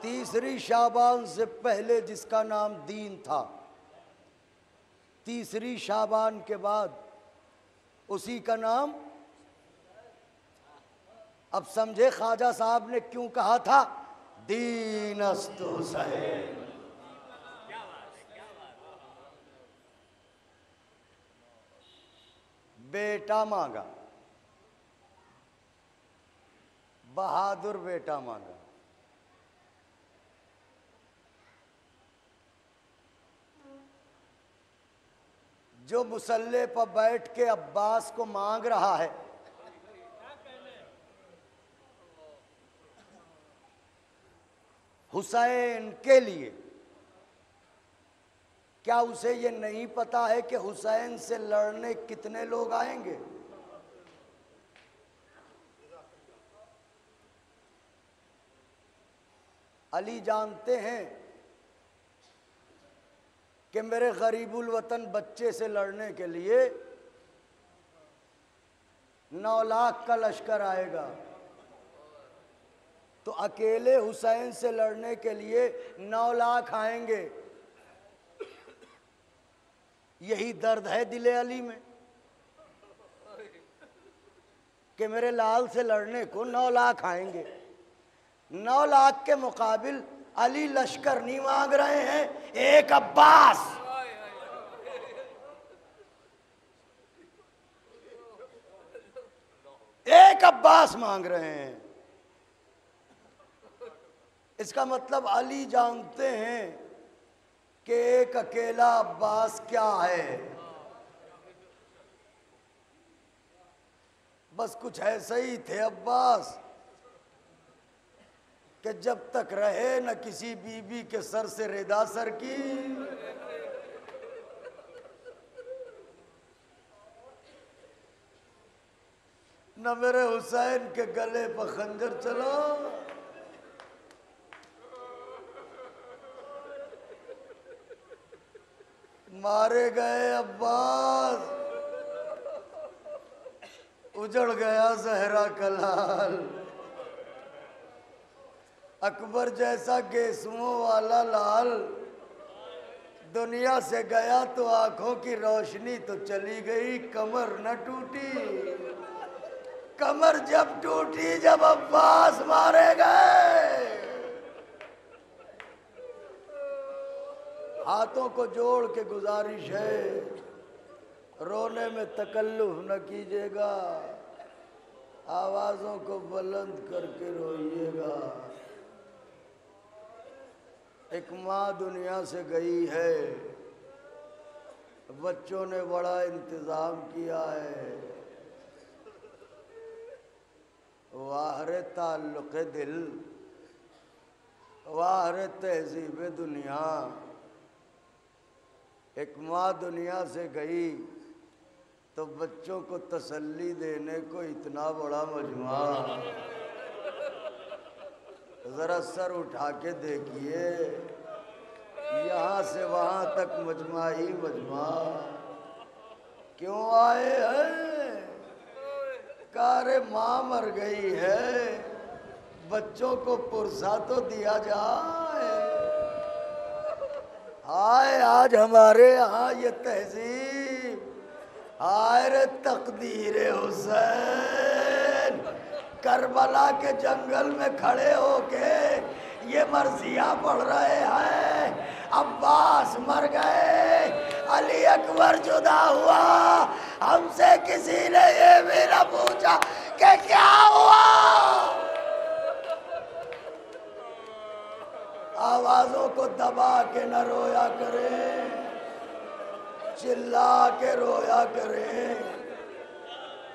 तीसरी शाबान से पहले जिसका नाम दीन था, तीसरी शाबान के बाद उसी का नाम। अब समझे ख्वाजा साहब ने क्यों कहा था दीनस्त हुसैन। बेटा मांगा, बहादुर बेटा मांगा। जो मुसल्ले पर बैठ के अब्बास को मांग रहा है, हुसैन के लिए, क्या उसे ये नहीं पता है कि हुसैन से लड़ने कितने लोग आएंगे? अली जानते हैं कि मेरे गरीबुल वतन बच्चे से लड़ने के लिए 9 लाख का लश्कर आएगा, तो अकेले हुसैन से लड़ने के लिए 9 लाख आएंगे। यही दर्द है दिले अली में कि मेरे लाल से लड़ने को 9 लाख आएंगे। 9 लाख के मुकाबिल अली लश्कर नहीं मांग रहे हैं, एक अब्बास। एक अब्बास मांग रहे हैं। इसका मतलब अली जानते हैं कि एक अकेला अब्बास क्या है। बस कुछ ऐसे ही थे अब्बास कि जब तक रहे न किसी बीबी के सर से रेदा सर की, न मेरे हुसैन के गले पर खंजर चला। मारे गए अब्बास, उजड़ गया जहरा का लाल। अकबर जैसा गेसुओं वाला लाल दुनिया से गया तो आंखों की रोशनी तो चली गई, कमर न टूटी। कमर जब टूटी जब अब्बास मारे गए। हाथों को जोड़ के गुजारिश है, रोने में तकल्लुफ न कीजिएगा, आवाजों को बुलंद करके रोइएगा। एक माँ दुनिया से गई है, बच्चों ने बड़ा इंतजाम किया है। वाहरे ताल्लुक़ दिल, वाहरे तहजीब दुनिया, एक माँ दुनिया से गई तो बच्चों को तसल्ली देने को इतना बड़ा मजमा। जरा सर उठा के देखिए, यहाँ से वहाँ तक मजमा ही मजमा। क्यों आए हैं? कारे माँ मर गई है, बच्चों को पुरसा तो दिया जाए। हाय आज हमारे यहाँ ये तहजीब, हाय रे तकदीर हुसैन। करबला के जंगल में खड़े होके ये मर्जिया पढ़ रहे हैं, अब्बास मर गए, अली अकबर जुदा हुआ, हमसे किसी ने ये भी न पूछा कि क्या हुआ। आवाजों को दबा के न रोया करें, चिल्ला के रोया करें,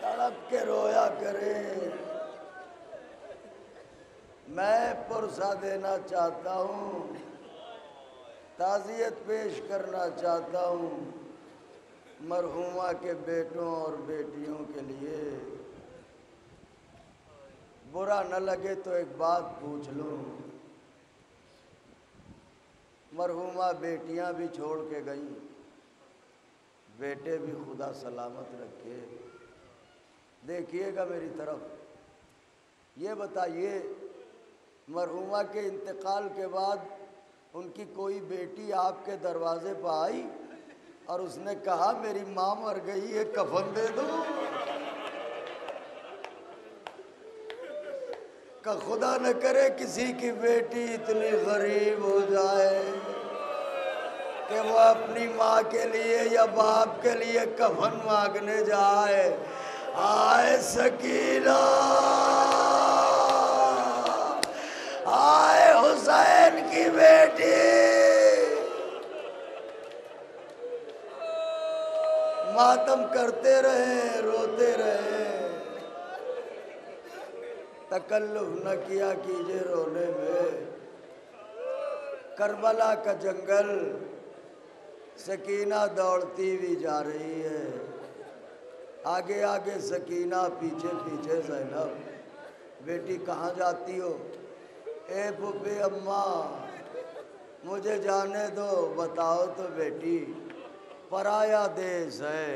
तड़प के रोया करें। मैं पुरसा देना चाहता हूँ, ताज़ियत पेश करना चाहता हूँ मरहूमा के बेटों और बेटियों के लिए। बुरा न लगे तो एक बात पूछ लूँ, मरहूमा बेटियां भी छोड़ के गई, बेटे भी खुदा सलामत रखे। देखिएगा मेरी तरफ, ये बताइए मरहूमा के इंतकाल के बाद उनकी कोई बेटी आपके दरवाजे पर आई और उसने कहा मेरी माँ मर गई है, कफन दे दो? का खुदा न करे किसी की बेटी इतनी गरीब हो जाए कि वो अपनी माँ के लिए या बाप के लिए कफन मांगने जाए। आए सकीना, आए हुसैन की बेटी। मातम करते रहे, रोते रहे, तकल्लुफ न किया कीजिए रोने में। करबला का जंगल, सकीना दौड़ती भी जा रही है, आगे आगे सकीना, पीछे पीछे ज़ैनब। बेटी कहाँ जाती हो? ए पुप्पी अम्मा मुझे जाने दो, बताओ तो बेटी, पराया देश है,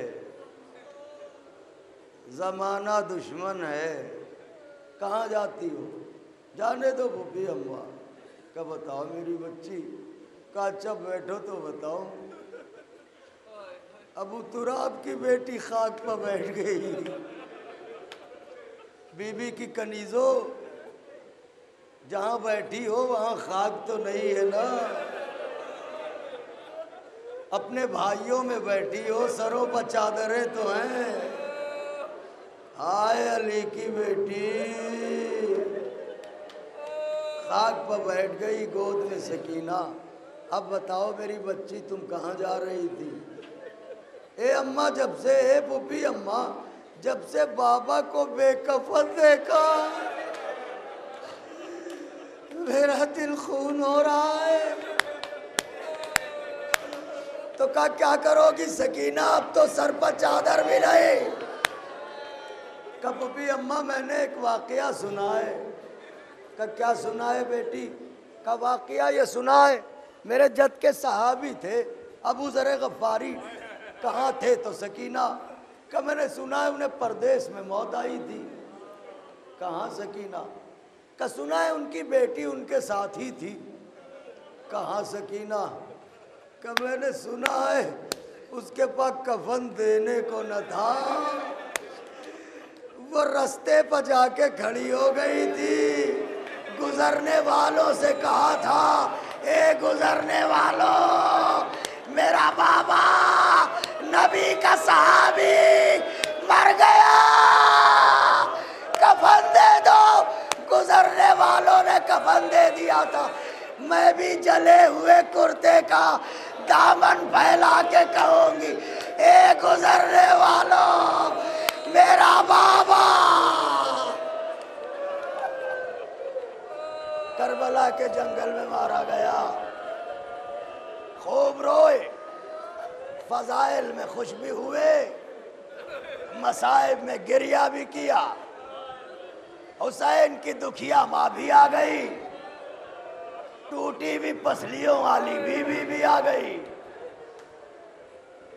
ज़माना दुश्मन है, कहाँ जाती हो? जाने दो पुप्पी अम्मा। का बताओ मेरी बच्ची, का अच्छा बैठो तो बताओ। अबू तुराब की बेटी खाक पर बैठ गई। बीबी की कनीजो, जहाँ बैठी हो वहाँ खाक तो नहीं है ना? अपने भाइयों में बैठी हो, सरों पर चादरें तो हैं। आए अली की बेटी, खाक पर बैठ गई, गोद में सकीना। अब बताओ मेरी बच्ची, तुम कहाँ जा रही थी? ए अम्मा, जब से, ए पुप्पी अम्मा, जब से बाबा को बेकफन देखा मेरा दिल खून हो रहा है। तो क्या करोगी सकीना, अब तो सर पर चादर भी नहीं। का पुप्पी अम्मा, मैंने एक वाकया सुना है। का क्या सुना है बेटी? का वाकया ये सुना है, मेरे जद के सहाबी थे अबू ज़र गफ़ारी। कहाँ थे? तो सकीना। का मैंने सुना है उन्हें परदेश में मौत आई थी। कहाँ सकीना? का सुना है उनकी बेटी उनके साथ ही थी। कहाँ सकीना? का मैंने सुना है उसके पास कफन देने को न था, वो रास्ते पर जाके खड़ी हो गई थी। गुजरने वालों से कहा था, ए गुजरने वालों, मेरा बाबा नबी का सहाबी मर गया, कफन दे दो। गुजरने वालों ने कफन दे दिया था। मैं भी जले हुए कुर्ते का दामन फैला के कहूंगी, ए गुजरने वालों, मेरा बाबा करबला के जंगल में मारा गया। खूब रोए, फजाइल में खुश भी हुए, मसाइब में गिरिया भी किया। हुसैन की दुखिया माँ भी आ गई, टूटी भी पसलियों वाली बीवी भी आ गई।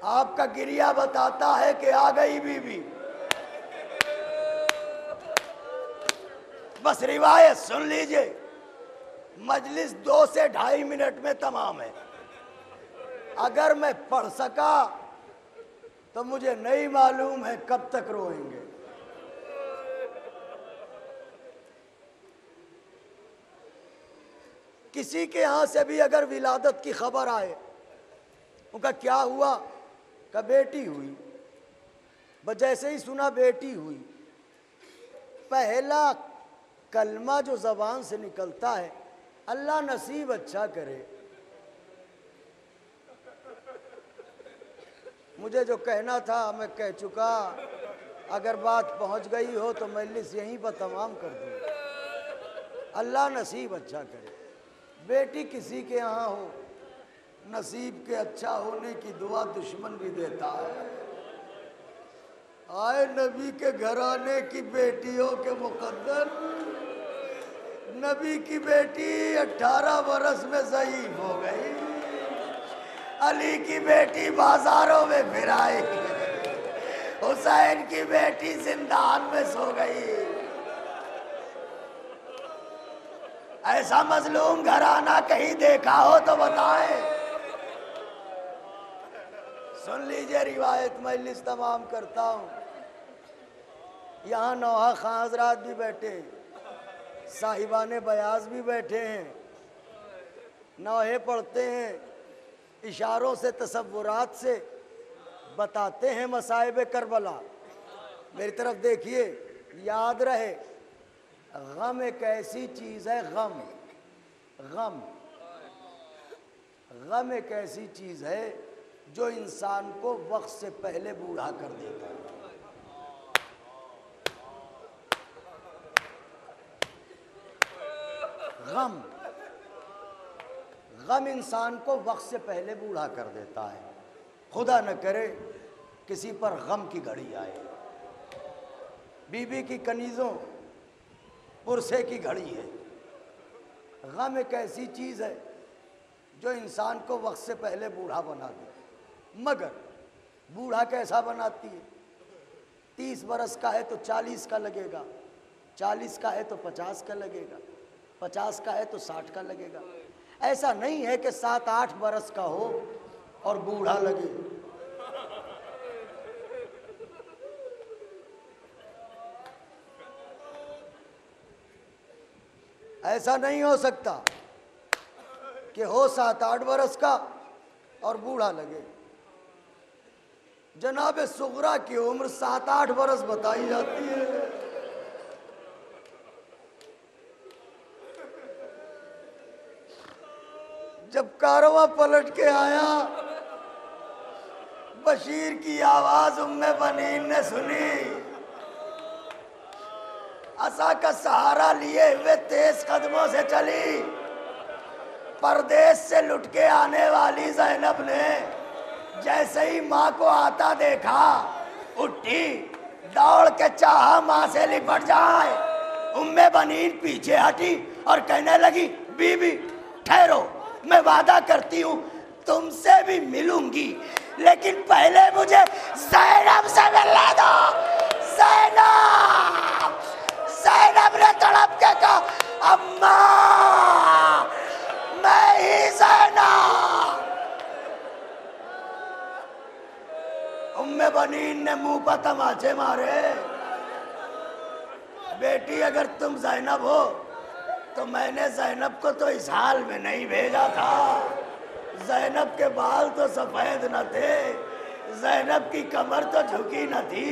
आपका गिरिया बताता है कि आ गई बीवी। बस रिवायत सुन लीजिए, मजलिस 2 से 2.5 मिनट में तमाम है। अगर मैं पढ़ सका तो मुझे नहीं मालूम है कब तक रोएंगे। किसी के यहां से भी अगर विलादत की खबर आए, उनका क्या हुआ, का बेटी हुई, बस जैसे ही सुना बेटी हुई, पहला कलमा जो जबान से निकलता है, अल्लाह नसीब अच्छा करे। मुझे जो कहना था मैं कह चुका, अगर बात पहुंच गई हो तो मजलिस यहीं पर तमाम कर दूँ। अल्लाह नसीब अच्छा करे। बेटी किसी के यहाँ हो, नसीब के अच्छा होने की दुआ दुश्मन भी देता है। आए नबी के घराने की बेटियों के मुकद्दर, नबी की बेटी 18 बरस में ज़ईफ हो गई, अली की बेटी बाजारों में फिराई, हुसैन की बेटी जिंदान में सो गई। ऐसा मजलूम घराना कहीं देखा हो तो बताएं। सुन लीजिए रिवायत, मजलिस तमाम करता हूँ। यहाँ नौहा खां हजरात भी बैठे, साहिबाने बयाज भी बैठे हैं, नौहे पढ़ते हैं, इशारों से तसव्वुरात से बताते हैं मसाइब करबला। मेरी तरफ देखिए, याद रहे, गम एक ऐसी चीज़ है, गम गम गम एक ऐसी चीज़ है जो इंसान को वक्त से पहले बूढ़ा कर देता है। गम गम इंसान को वक्त से पहले बूढ़ा कर देता है। खुदा न करे किसी पर गम की घड़ी आए। बीबी की कनीज़ों पुरसे की घड़ी है। गम एक ऐसी चीज़ है जो इंसान को वक्त से पहले बूढ़ा बना दे। मगर बूढ़ा कैसा बनाती है? 30 बरस का है तो 40 का लगेगा, 40 का है तो 50 का लगेगा, 50 का है तो 60 का लगेगा। ऐसा नहीं है कि 7-8 बरस का हो और बूढ़ा लगे। ऐसा नहीं हो सकता कि हो 7-8 बरस का और बूढ़ा लगे। जनाब सुगरा की उम्र 7-8 बरस बताई जाती है। जब कारवां पलट के आया, बशीर की आवाज उम्मे बनीन ने सुनी। असा का सहारा लिए हुए तेज कदमों से चली। परदेश से लुट के आने वाली ज़ैनब ने जैसे ही माँ को आता देखा, उठी, दौड़ के चाहा माँ से लिपट जाए। उम्मे बनीन पीछे हटी और कहने लगी, बीबी ठहरो, मैं वादा करती हूँ तुमसे भी मिलूंगी, लेकिन पहले मुझे ज़ैनब से मिलने दो। ज़ैनब ज़ैनब ने तड़प के कहा, अम्मा मैं ही ज़ैनब। उम्मे बनीन ने मुंह पर तमाचे मारे। बेटी अगर तुम ज़ैनब हो तो मैंने ज़ैनब को तो इस हाल में नहीं भेजा था। ज़ैनब के बाल तो सफ़ेद न थे, ज़ैनब की कमर तो झुकी न थी,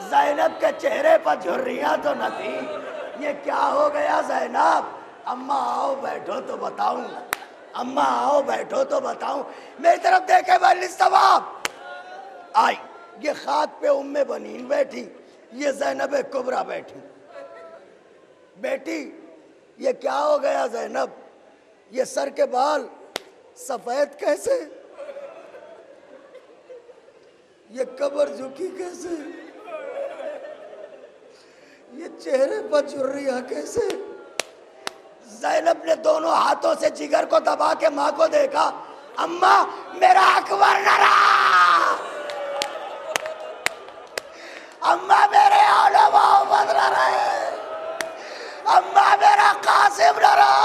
ज़ैनब के चेहरे पर झुर्रियाँ तो न थी। ये क्या हो गया ज़ैनब? अम्मा आओ बैठो तो बताऊं, अम्मा आओ बैठो तो बताऊं। मेरी तरफ देखे वाली सवाब आई। ये खाक पे उम्मे बनीन बैठी, ये ज़ैनब कुबरा बैठी। बेटी ये क्या हो गया ज़ैनब? ये सर के बाल सफ़ेद कैसे? ये कमर झुकी कैसे, ये चेहरे पर झुर्रियां कैसे। ज़ैनब ने दोनों हाथों से जिगर को दबा के माँ को देखा, अम्मा मेरा अकबर न रहा, अम्मा मेरे आले मोहम्मद न रहे, अम्मा मेरा कासिम न रहा।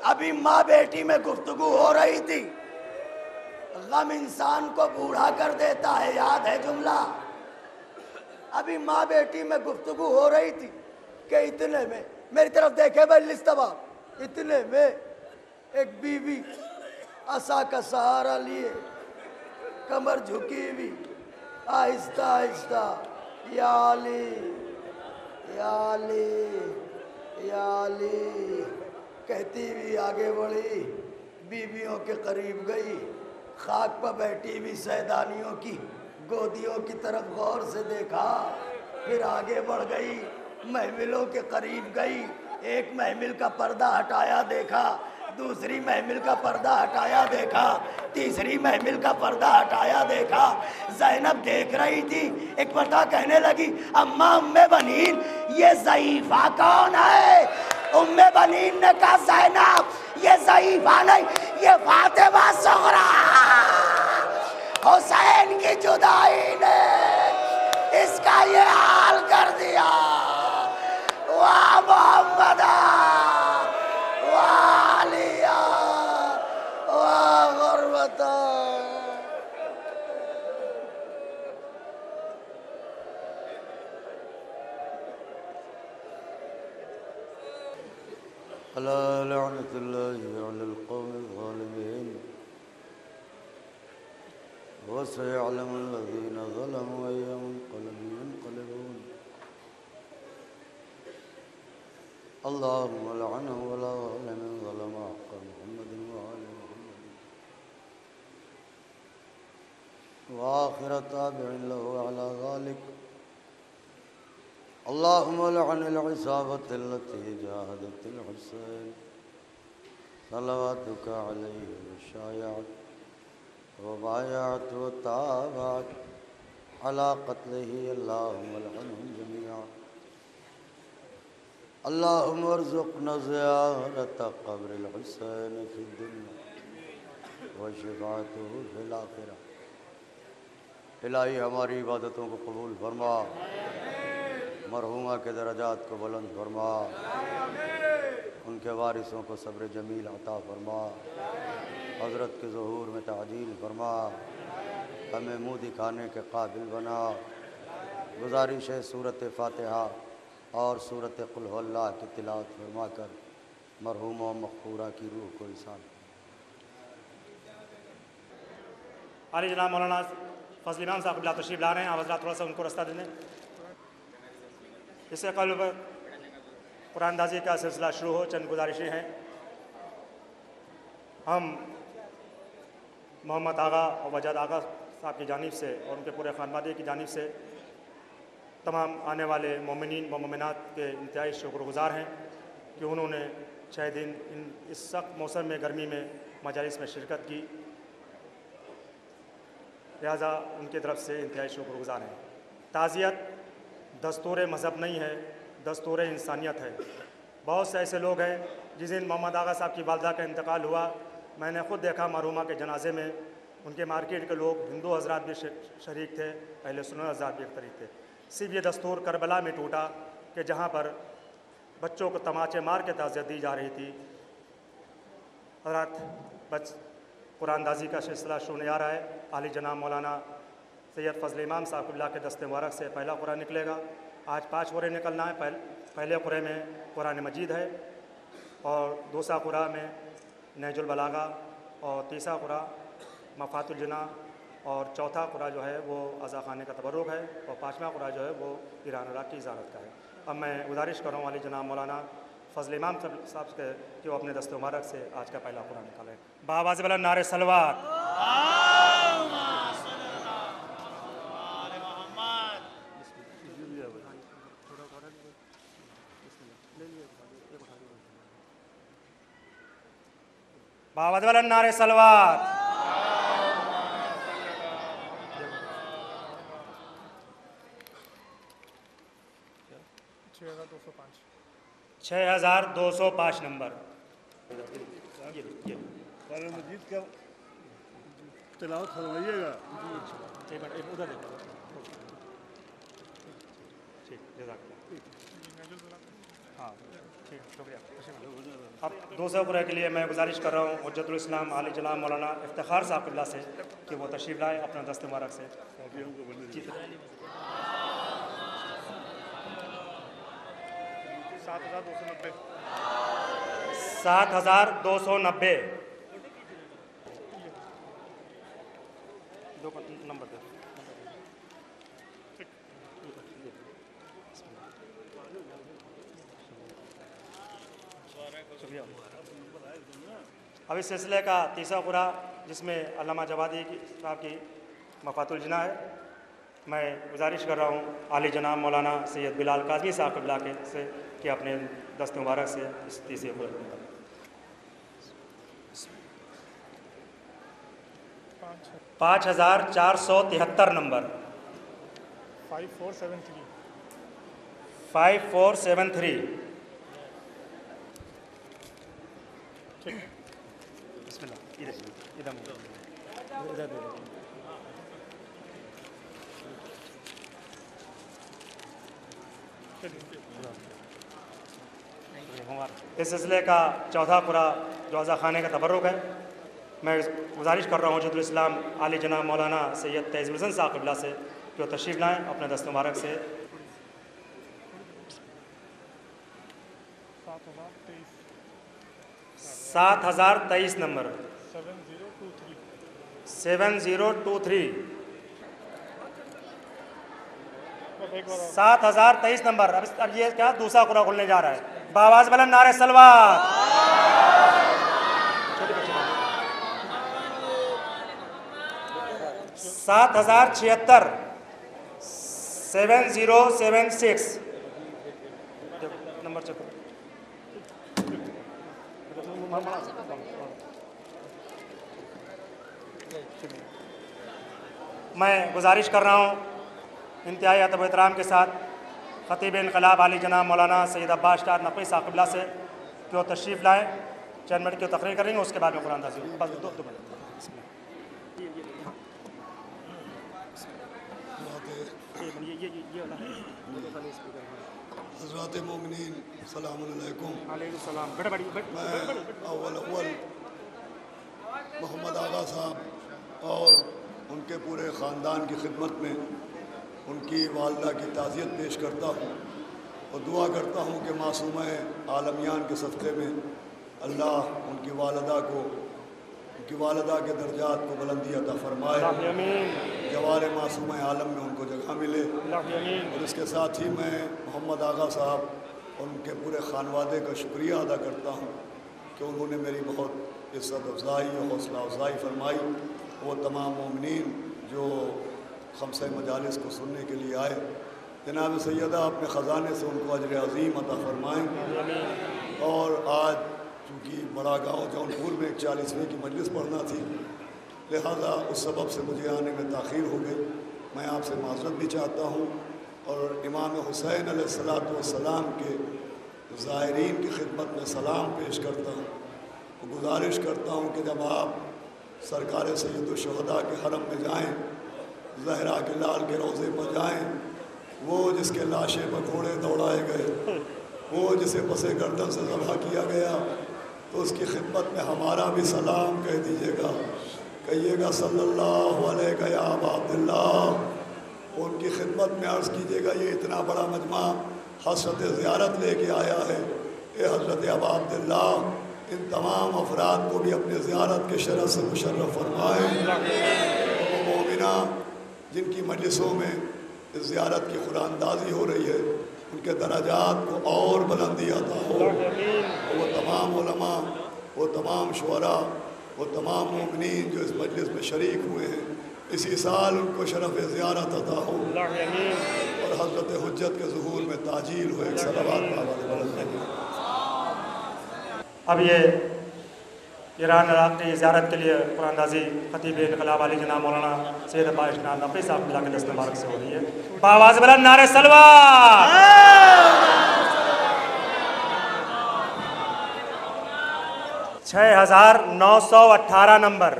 अभी माँ बेटी में गुफ्तगू हो रही थी। गम इंसान को बूढ़ा कर देता है, याद है जुमला। अभी माँ बेटी में गुफ्तगू हो रही थी कि इतने में, मेरी तरफ देखे भाई लिस्तबा, इतने में एक बीवी असा का सहारा लिए कमर झुकी हुई आहिस्ता आहिस्ता या अली या अली या अली कहती हुई आगे बढ़ी, बीवियों के करीब गई, खाक पर बैठी हुई सैदानियों की गोदियों की तरफ गौर से देखा, फिर आगे बढ़ गई, महमिलों के करीब गई, एक महमिल का पर्दा हटाया देखा, दूसरी महमिल का पर्दा हटाया देखा, तीसरी महमिल का पर्दा हटाया देखा। ज़ैनब देख रही थी, एक मर्दा कहने लगी, अम्मा उम्मे बनीन ये ज़ईफ़ा कौन है। उम्मे बनीन ने कहा, ज़ैनब ये ज़ईफ़ा नहीं, ये फातिमा ज़हरा, हुसैन की जुदाई ने इसका ये हाल कर दिया। वाह मोहम्मदा, वाह अलिया, वाह गुरबता। अला लअनतुल्लाहि अलल कौमिल ज़ालिमीन वसयअलमुल लज़ीना ज़लमू अय्या मुनक़लिबिन यन्क़लिबून। अल्लाहुम्मा लअनहु वला ज़ालिमिन ज़लम हक़्क़ मुहम्मदिन व आलि मुहम्मद व आखिर ताबिईन लहु अला ज़ालिक। अल्लाहुम्मा लअनिल इसाबत अल्लती जाहदतिल हुसैन सलवातुका अलैहि व शायअत व बायअत व ताबअत अला क़त्लिही। अल्लाहुम्मा लअनहुम जमीअन। अल्लाहुम्मा अर्ज़ुक़ना ज़ियारत क़ब्रिल हुसैन फ़िद दुनिया व शफ़ाअतहु फ़िल आख़िरह। इलाही हमारी इबादतों को कबूल फरमा, मरहूमा के दर्जात को बुलंद फरमा, उनके वारिसों को सब्र जमील अता फरमा, हज़रत के ज़ुहूर में ताजील फरमा, हमें मुँह दिखाने के काबिल बना। गुजारिश है सूरत फ़ातिहा और सूरत कुल हुवल्लाह की तिलावत फरमा कर मरहूम व मग़फ़ूरा की रूह को इंसान। आली जनाब मौलाना फजल इमाम साहब क़िबला तशरीफ़ ला रहे हैं। आप हज़रात थोड़ा सा उनको रास्ता दे दें। इससे कल कुरानदाज़ी का सिलसिला शुरू हो, चंद गुजारिशें हैं। हम मोहम्मद आगा और वजाद आगा साहब की जानिब से और उनके पूरे ख़ानवादे की जानिब से तमाम आने वाले मोमिनीन व मोमिनात के इंतहाई शुक्रगुज़ार हैं कि उन्होंने 6 दिन इस सख्त मौसम में, गर्मी में मजालिस में शिरकत की। लिहाजा उनकी तरफ से इंतहाई शुक्रगुज़ार हैं। ताज़ियत दस्तूर मज़हब नहीं है, दस्तूर इंसानियत है। बहुत से ऐसे लोग हैं जिस दिन मोहम्मद आगा साहब की वालदा का इंतकाल हुआ, मैंने ख़ुद देखा मरहूमा के जनाजे में उनके मार्केट के लोग हिंदू हज़रात भी शरीक थे, अहले सुन्नत हज़रात भी शरीक थे। सिर्फ ये दस्तूर करबला में टूटा कि जहाँ पर बच्चों को तमाचे मार के ताज़ियत दी जा रही थी। हज़रात कुरानदाज़ी का सिलसिला शुरू आ रहा है। आली जनाब मौलाना सैयद फ़ज़ल इमाम साहब क़िबला के दस्ते मुबारक से पहला कुरान निकलेगा। आज 5 कुरान निकलना है। पहले कुरान में कुरान मजीद है और दूसरा कुरान में नहजुल बलागा और तीसरा कुरान मफ़ातुल जना और चौथा कुरान जो है वो अज़ा खाने का तबर्रुक है और 5वां कुरान जो है वो ईरान इराक़ की ज़ियारत का है। अब मैं गुजारिश कर रहा हूँ आली जनाब मौलाना फ़ज़ल इमाम साहब से कि वो अपने दस्ते मुबारक से आज का पहला कुरान निकालें। बावाज़ बुलंद नारे सलवात। बावज वाला नारे सलवात। 6205 नंबर। कुरान मजीद का तिलावत फरमाइएगा। उधर देखो। ठीक, जज़ाकल्लाह। हाँ ठीक, शुक्रिया। अब दूसरे कुरान के लिए मैं गुजारिश कर रहा हूँ हुज्जतुल इस्लाम आली जनाब मौलाना इफ्तिखार साहब क़िबला से कि वो तशरीफ़ लाए अपना दस्त मुबारक से। 7290 दो नंबर दे। शुक्रिया। अब इस सिलसिले का तीसरा कुरा जिसमें अल्लामा जवादी साहब की मफ़ातुल जिना है, मैं गुजारिश कर रहा हूँ आली जनाब मौलाना सैयद बिलाल काज़मी साहब क़िबला के से कि अपने दस्त मुबारक से इस तीसरे कुरा 5473 नंबर। 5473। बिस्मिल्लाह, इधर इस सिलसिले का चौथा कुरा जौज़ा खाने का तबर्रुक है। मैं गुजारिश कर रहा हूँ हुज्जतुल इस्लाम आली जनाब मौलाना सैयद तैज़ुल हसन साहब क़िबला से कि वो तशरीफ़ लाएँ अपने दस्त मुबारक से। 7023 नंबर। 7023। 7023 नंबर। अब ये क्या दूसरा कुरा खुलने जा रहा है। बावाज़ बुलंद नारे सलवात। 7076। 7076 नंबर चेक। मैं गुजारिश कर रहा हूँ इंतहाई अदब एहतराम के साथ ख़तीब इनक़लाब आली जनाब मौलाना सैयद अब्बास स्टार नक़वी साहब क़िबला से कि वो तशरीफ़ लाएँ, चंद मिनट की तकरीर करेंगे, उसके बाद में कुरान अंदाज़ी बस दो मिनट। हज़रात मोमिनीन सलाम अलैकुम। अलैकुम। मैं अव्वल मोहम्मद आगा साहब और उनके पूरे ख़ानदान की खिदमत में उनकी वालदा की ताज़ियत पेश करता हूँ और दुआ करता हूँ कि मासूम आलमियान के सदक़े में अल्लाह उनकी वालदा के दर्जात को बुलंदी अता फ़रमाए, जवार मासूम आलम में उनको जगह मिले। और इसके साथ ही मैं मोहम्मद आगा साहब और उनके पूरे ख़ानवादे का शुक्रिया अदा करता हूँ कि उन्होंने मेरी बहुत इज़्ज़त अफ़ज़ाई और हौसला अफ़ज़ाई फ़रमाई। वो तमाम मोमिनीन जो खमसे मजालिस को सुनने के लिए आए, जनाब सैयदा अपने ख़जाने से उनको अजर अज़ीम अता फ़रमाएँ। और आज चूँकि बड़ा गाँव जौनपुर में 40वें की मजलिस पढ़ना थी, लिहाजा उस सबब से मुझे आने में ताख़ीर हो गई। मैं आपसे माज़रत भी चाहता हूँ और इमाम हुसैन अलैहिस्सलाम के ज़ायरीन की खिदमत में सलाम पेश करता हूँ। गुजारिश करता हूँ कि जब आप सरकार सैयदुश्शुहदा के हरम में जाएँ, ज़हरा के लाल के रोज़े पर जाएँ, वो जिसके लाशे पर घोड़े दौड़ाए गए, वो जिसे पसे गर्दन से ज़बह किया गया, तो उसकी खिदमत में हमारा भी सलाम कह दीजिएगा। कहिएगा सल्लल्लाहु अलैहि या अबा अब्दुल्लाह। उनकी खिदमत में अर्ज़ कीजिएगा ये इतना बड़ा मजमा हसरत ज़ियारत लेके आया है। ए हज़रत अबा अब्दुल्लाह, इन तमाम अफराद को भी अपने ज़ियारत के शरफ़ से मुशर्रफ़ फरमाएँ। वो मोमिना जिनकी मजलिसों में इस ज़ियारत की कुरानदाज़ी हो रही है, उनके दराजात को और बुलंदी अता हो। वो तमाम उलमा, वो तमाम शुअरा, वो तमाम मोमिनीन जो इस मजलिस में शरीक हुए हैं, इसी साल उनको शरफ़ ज़ियारत अता हो और हज़रत हुज्जत के ज़ुहूर में ताजील हो। एक सलावत बाबा। अब ये ईरान इराक की ज़ियारत के लिए कुरानदाजी खतीब इनकलाब अली जनाब मौलाना सैयद अब्बास नकवी साहब के दस्त मुबारक से हो रही है। बावाज़ बुलंद नारे सलवात। 6918 नंबर।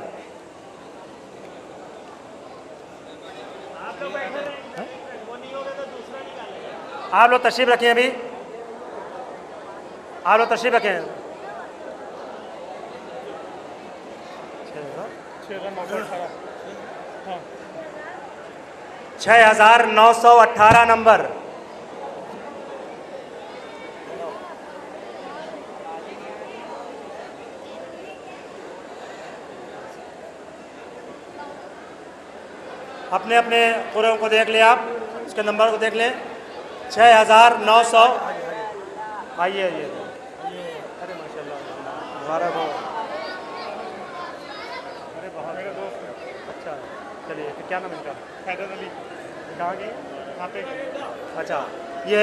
आप लोग तशरीफ रखें, अभी आप लोग तशरीफ रखें। 6918 नंबर। अपने अपने कुरों को देख लें, आप इसके नंबर को देख लें। 6900। आइए आइए। अरे माशाल्लाह, मुबारक हो। अरे बहुत मेरे दोस्त। अच्छा, चलिए, क्या नाम इनका? हैदर अली। कहाँ के? यहाँ पे। अच्छा, ये